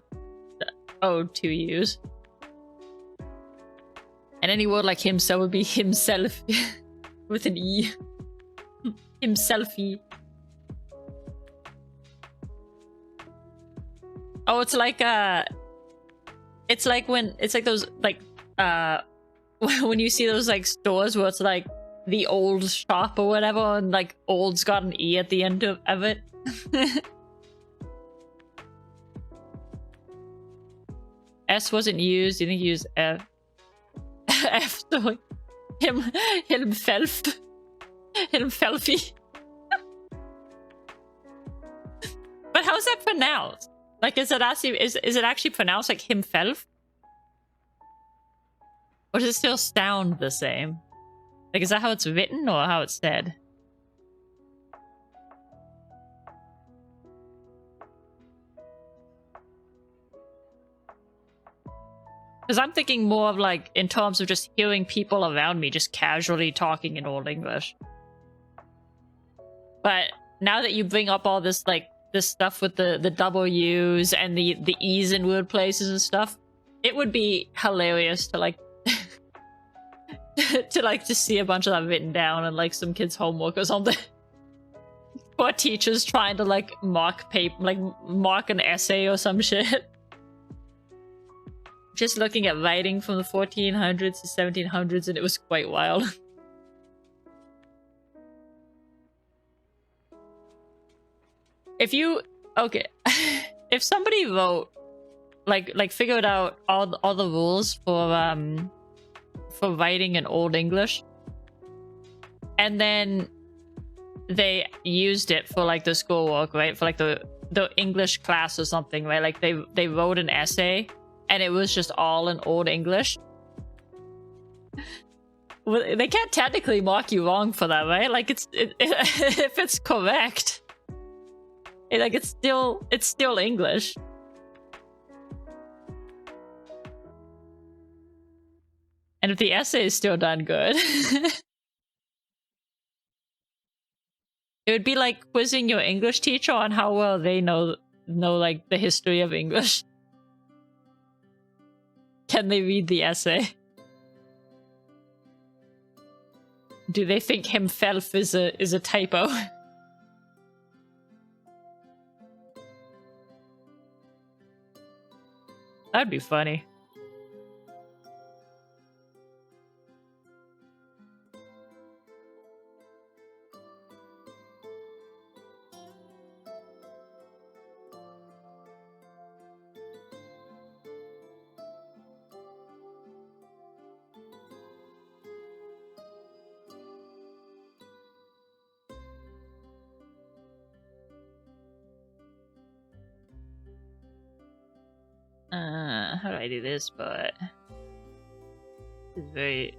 two U's. And any word like himself would be himself with an E. Himselfie. Oh, it's like those like when you see those like stores where it's like the old shop or whatever, and like old's got an E at the end of it. S wasn't used. You think you use F? F, so himself. Himselfie. But how's that pronounced? Like, is it actually pronounced like himself? Or does it still sound the same? Like, is that how it's written or how it's said? Because I'm thinking more of like in terms of just hearing people around me just casually talking in Old English. But now that you bring up all this like this stuff with the W's and the E's in weird places and stuff, it would be hilarious to like to see a bunch of that written down and like some kids' homework or something. Poor teachers trying to like mark an essay or some shit. Just looking at writing from the 1400s to 1700s, and it was quite wild. If somebody wrote, like figured out all the rules for writing in Old English, and then they used it for like the schoolwork, right? For like the English class or something, right? Like they wrote an essay and it was just all in Old English. Well, they can't technically mark you wrong for that, right? Like if it's correct, like it's still English. And if the essay is still done good. It would be like quizzing your English teacher on how well they know like the history of English. Can they read the essay? Do they think himself is a typo? That'd be funny. How do I do this? But it's very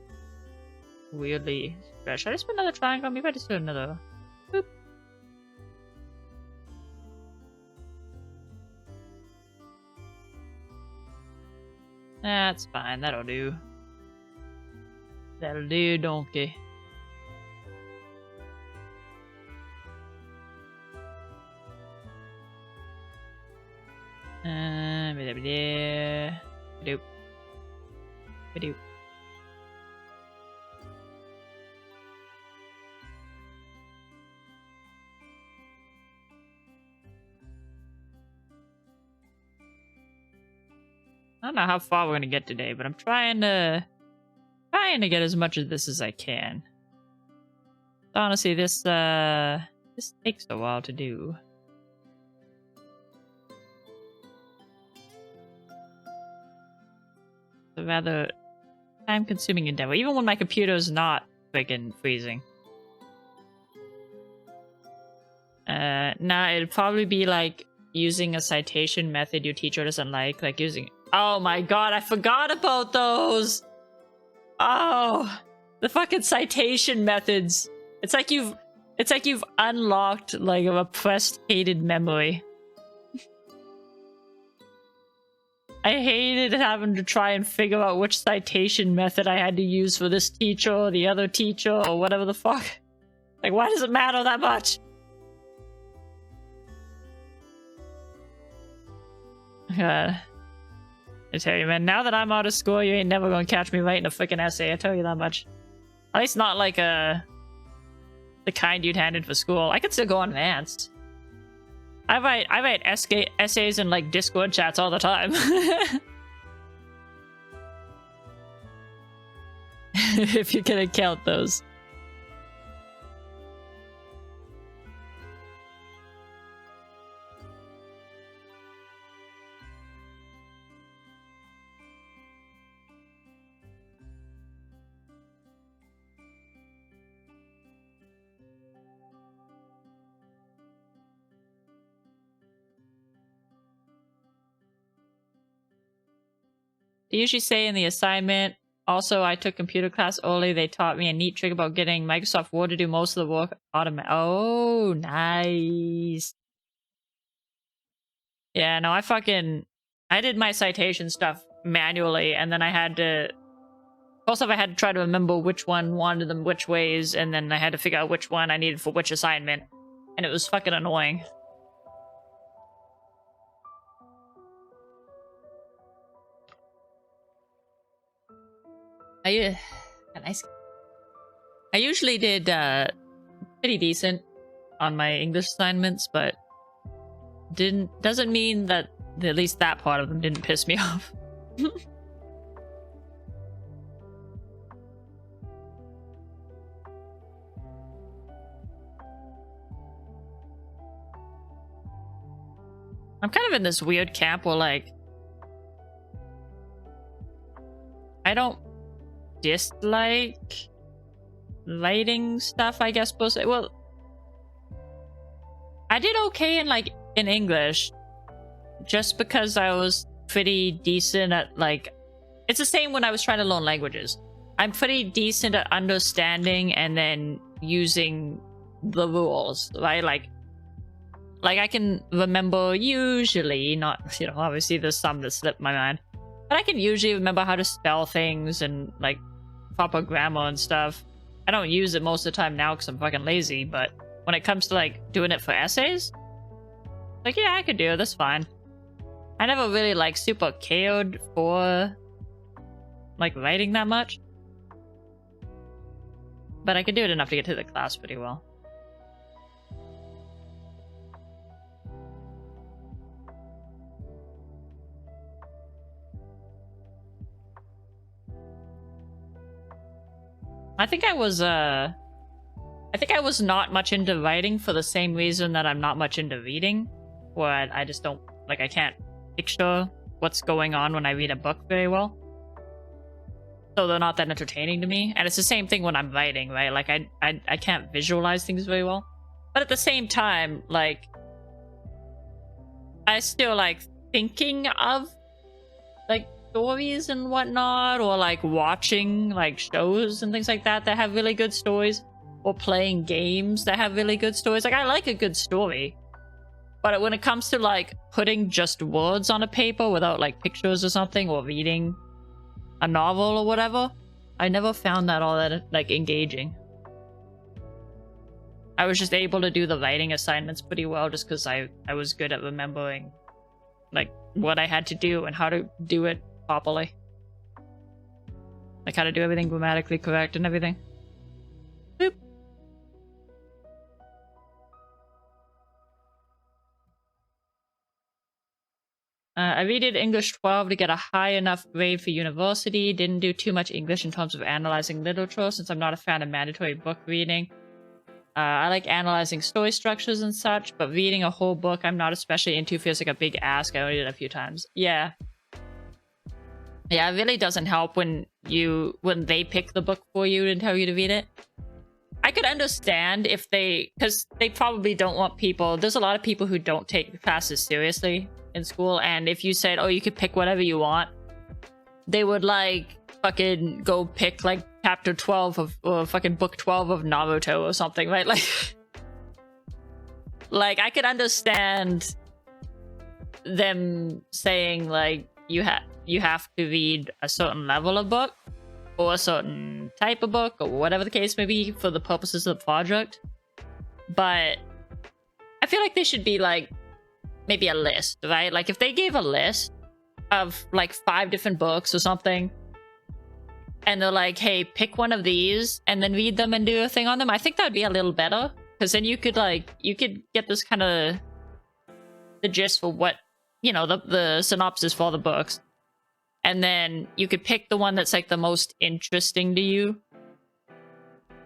weirdly stretched. Should I just put another triangle? Maybe I just do another. Boop. That's fine. That'll do. That'll do, donkey. Doop. Doop. I don't know how far we're gonna get today, but I'm trying to get as much of this as I can. Honestly, this takes a while to do. A rather time-consuming endeavor, even when my computer's not freaking freezing. Nah, it'd probably be like using a citation method your teacher doesn't like using. Oh my god, I forgot about those. Oh, the fucking citation methods. It's like you've unlocked like a repressed, hated memory. I hated having to try and figure out which citation method I had to use for this teacher or the other teacher or whatever the fuck. Like, why does it matter that much? I tell you, man, now that I'm out of school, you ain't never gonna catch me writing a freaking essay, I tell you that much. At least not like the kind you'd handed for school. I could still go on advanced. I write essays in like Discord chats all the time. If you're gonna count those. They usually say in the assignment, also I took computer class early, they taught me a neat trick about getting Microsoft Word to do most of the work automatically. Oh, nice. Yeah, no, I did my citation stuff manually, and then I had to... Also, I had to try to remember which one wanted them which ways, and then I had to figure out which one I needed for which assignment. And it was fucking annoying. I usually did pretty decent on my English assignments, but doesn't mean that at least that part of them didn't piss me off. I'm kind of in this weird camp where like I don't dislike writing stuff, I guess. Well, I did okay in like in English, just because I was pretty decent at like. It's the same when I was trying to learn languages. I'm pretty decent at understanding and then using the rules, right? Like I can remember usually, not, you know, obviously there's some that slip my mind, but I can usually remember how to spell things and like proper grammar and stuff. I don't use it most of the time now because I'm fucking lazy, but when it comes to like doing it for essays, like, yeah, I could do it, that's fine. I never really like super cared for like writing that much, but I could do it enough to get to the class pretty well. I think I was not much into writing for the same reason that I'm not much into reading, where I just don't, like, I can't picture what's going on when I read a book very well. So they're not that entertaining to me. And it's the same thing when I'm writing, right? Like, I can't visualize things very well. But at the same time, like, I still like thinking of, like, stories and whatnot, or like watching like shows and things like that have really good stories, or playing games that have really good stories. Like, I like a good story, but when it comes to like putting just words on a paper without like pictures or something, or reading a novel or whatever, I never found that all that like engaging. I was just able to do the writing assignments pretty well just because I was good at remembering like what I had to do and how to do it properly. Like how to do everything grammatically correct and everything. Boop. I redid English 12 to get a high enough grade for university. Didn't do too much English in terms of analyzing literature since I'm not a fan of mandatory book reading. I like analyzing story structures and such, but reading a whole book I'm not especially into feels like a big ask. I only did it a few times. Yeah. Yeah, it really doesn't help when they pick the book for you and tell you to read it. I could understand if because they probably don't want people. There's a lot of people who don't take classes seriously in school, and if you said, oh, you could pick whatever you want, they would like fucking go pick like chapter 12 of, or fucking book 12 of Naruto or something, right? Like I could understand them saying like you have to read a certain level of book or a certain type of book or whatever the case may be for the purposes of the project, but I feel like they should be like maybe a list, right? Like if they gave a list of like 5 different books or something, and they're like, hey, pick one of these and then read them and do a thing on them, I think that would be a little better, because then you could get this kind of the gist for what, you know, the synopsis for the books, and then you could pick the one that's like the most interesting to you,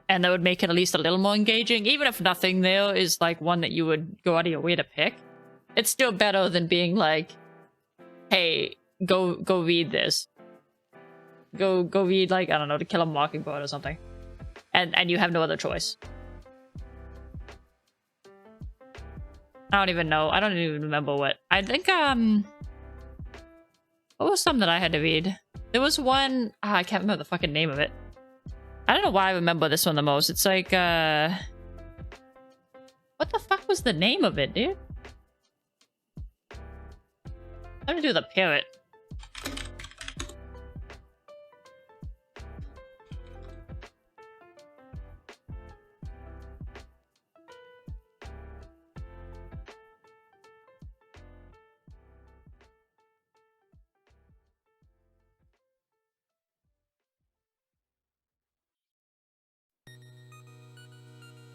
and that would make it at least a little more engaging. Even if nothing there is like one that you would go out of your way to pick, it's still better than being like, hey, go read this. Go read, like, I don't know, To Kill a Mockingbird or something. And you have no other choice. I don't even know. I don't even remember what. I think, what was some that I had to read? There was one, I can't remember the fucking name of it. I don't know why I remember this one the most. It's like, what the fuck was the name of it, dude? I'm gonna do the parrot.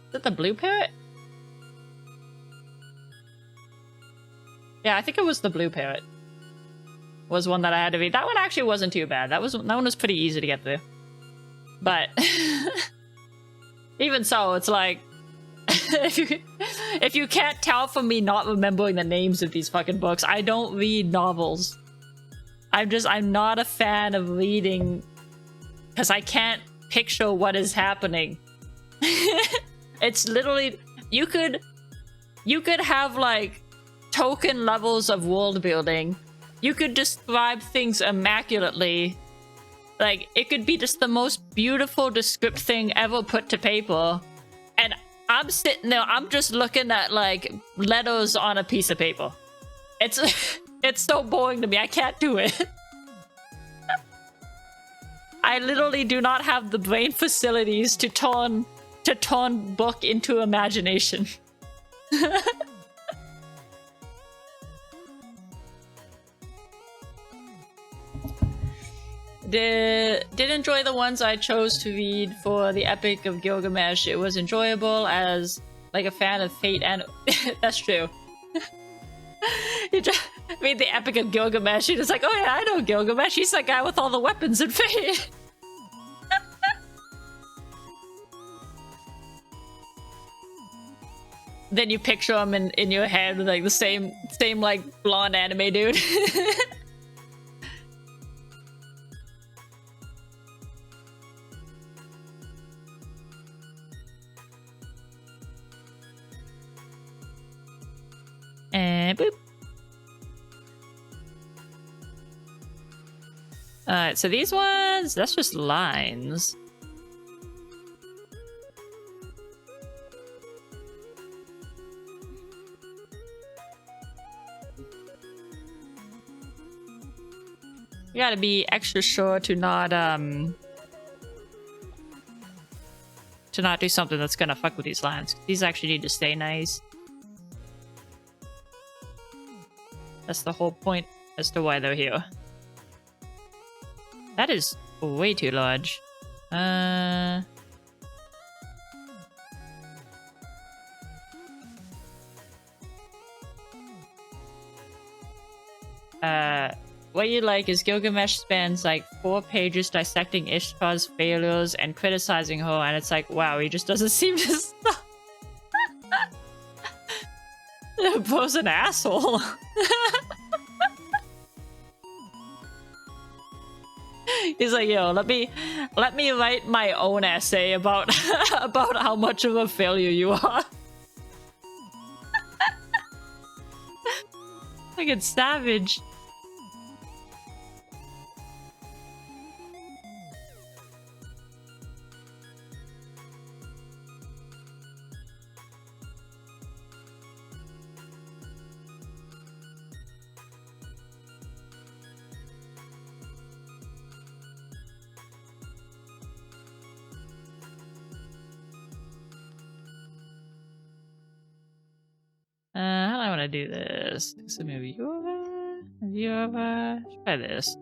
Is it the blue parrot? Yeah, I think it was the blue parrot. Was one that I had to read. That one actually wasn't too bad. That one was pretty easy to get through. But even so, it's like if you can't tell from me not remembering the names of these fucking books, I don't read novels. I'm not a fan of reading because I can't picture what is happening. It's literally you could have like token levels of world building. You could describe things immaculately. Like it could be just the most beautiful descript thing ever put to paper. And I'm sitting there, I'm just looking at like letters on a piece of paper. It's it's so boring to me. I can't do it. I literally do not have the brain facilities to turn book into imagination. Did enjoy the ones I chose to read for the Epic of Gilgamesh. It was enjoyable as like a fan of Fate and that's true. You just read the Epic of Gilgamesh, you're just like, oh yeah, I know Gilgamesh. He's that guy with all the weapons in Fate. Then you picture him in your head, like the same like blonde anime dude. And boop. Alright, so these ones, that's just lines. You gotta be extra sure to not do something that's gonna fuck with these lines. These actually need to stay nice. That's the whole point as to why they're here. That is way too large. What you like is Gilgamesh spends like 4 pages dissecting Ishtar's failures and criticizing her, and it's like, wow, he just doesn't seem to stop. Bro's an asshole. He's like, yo, let me write my own essay about about how much of a failure you are. Like it's savage. How do I want to do this? So maybe viewer. Try this.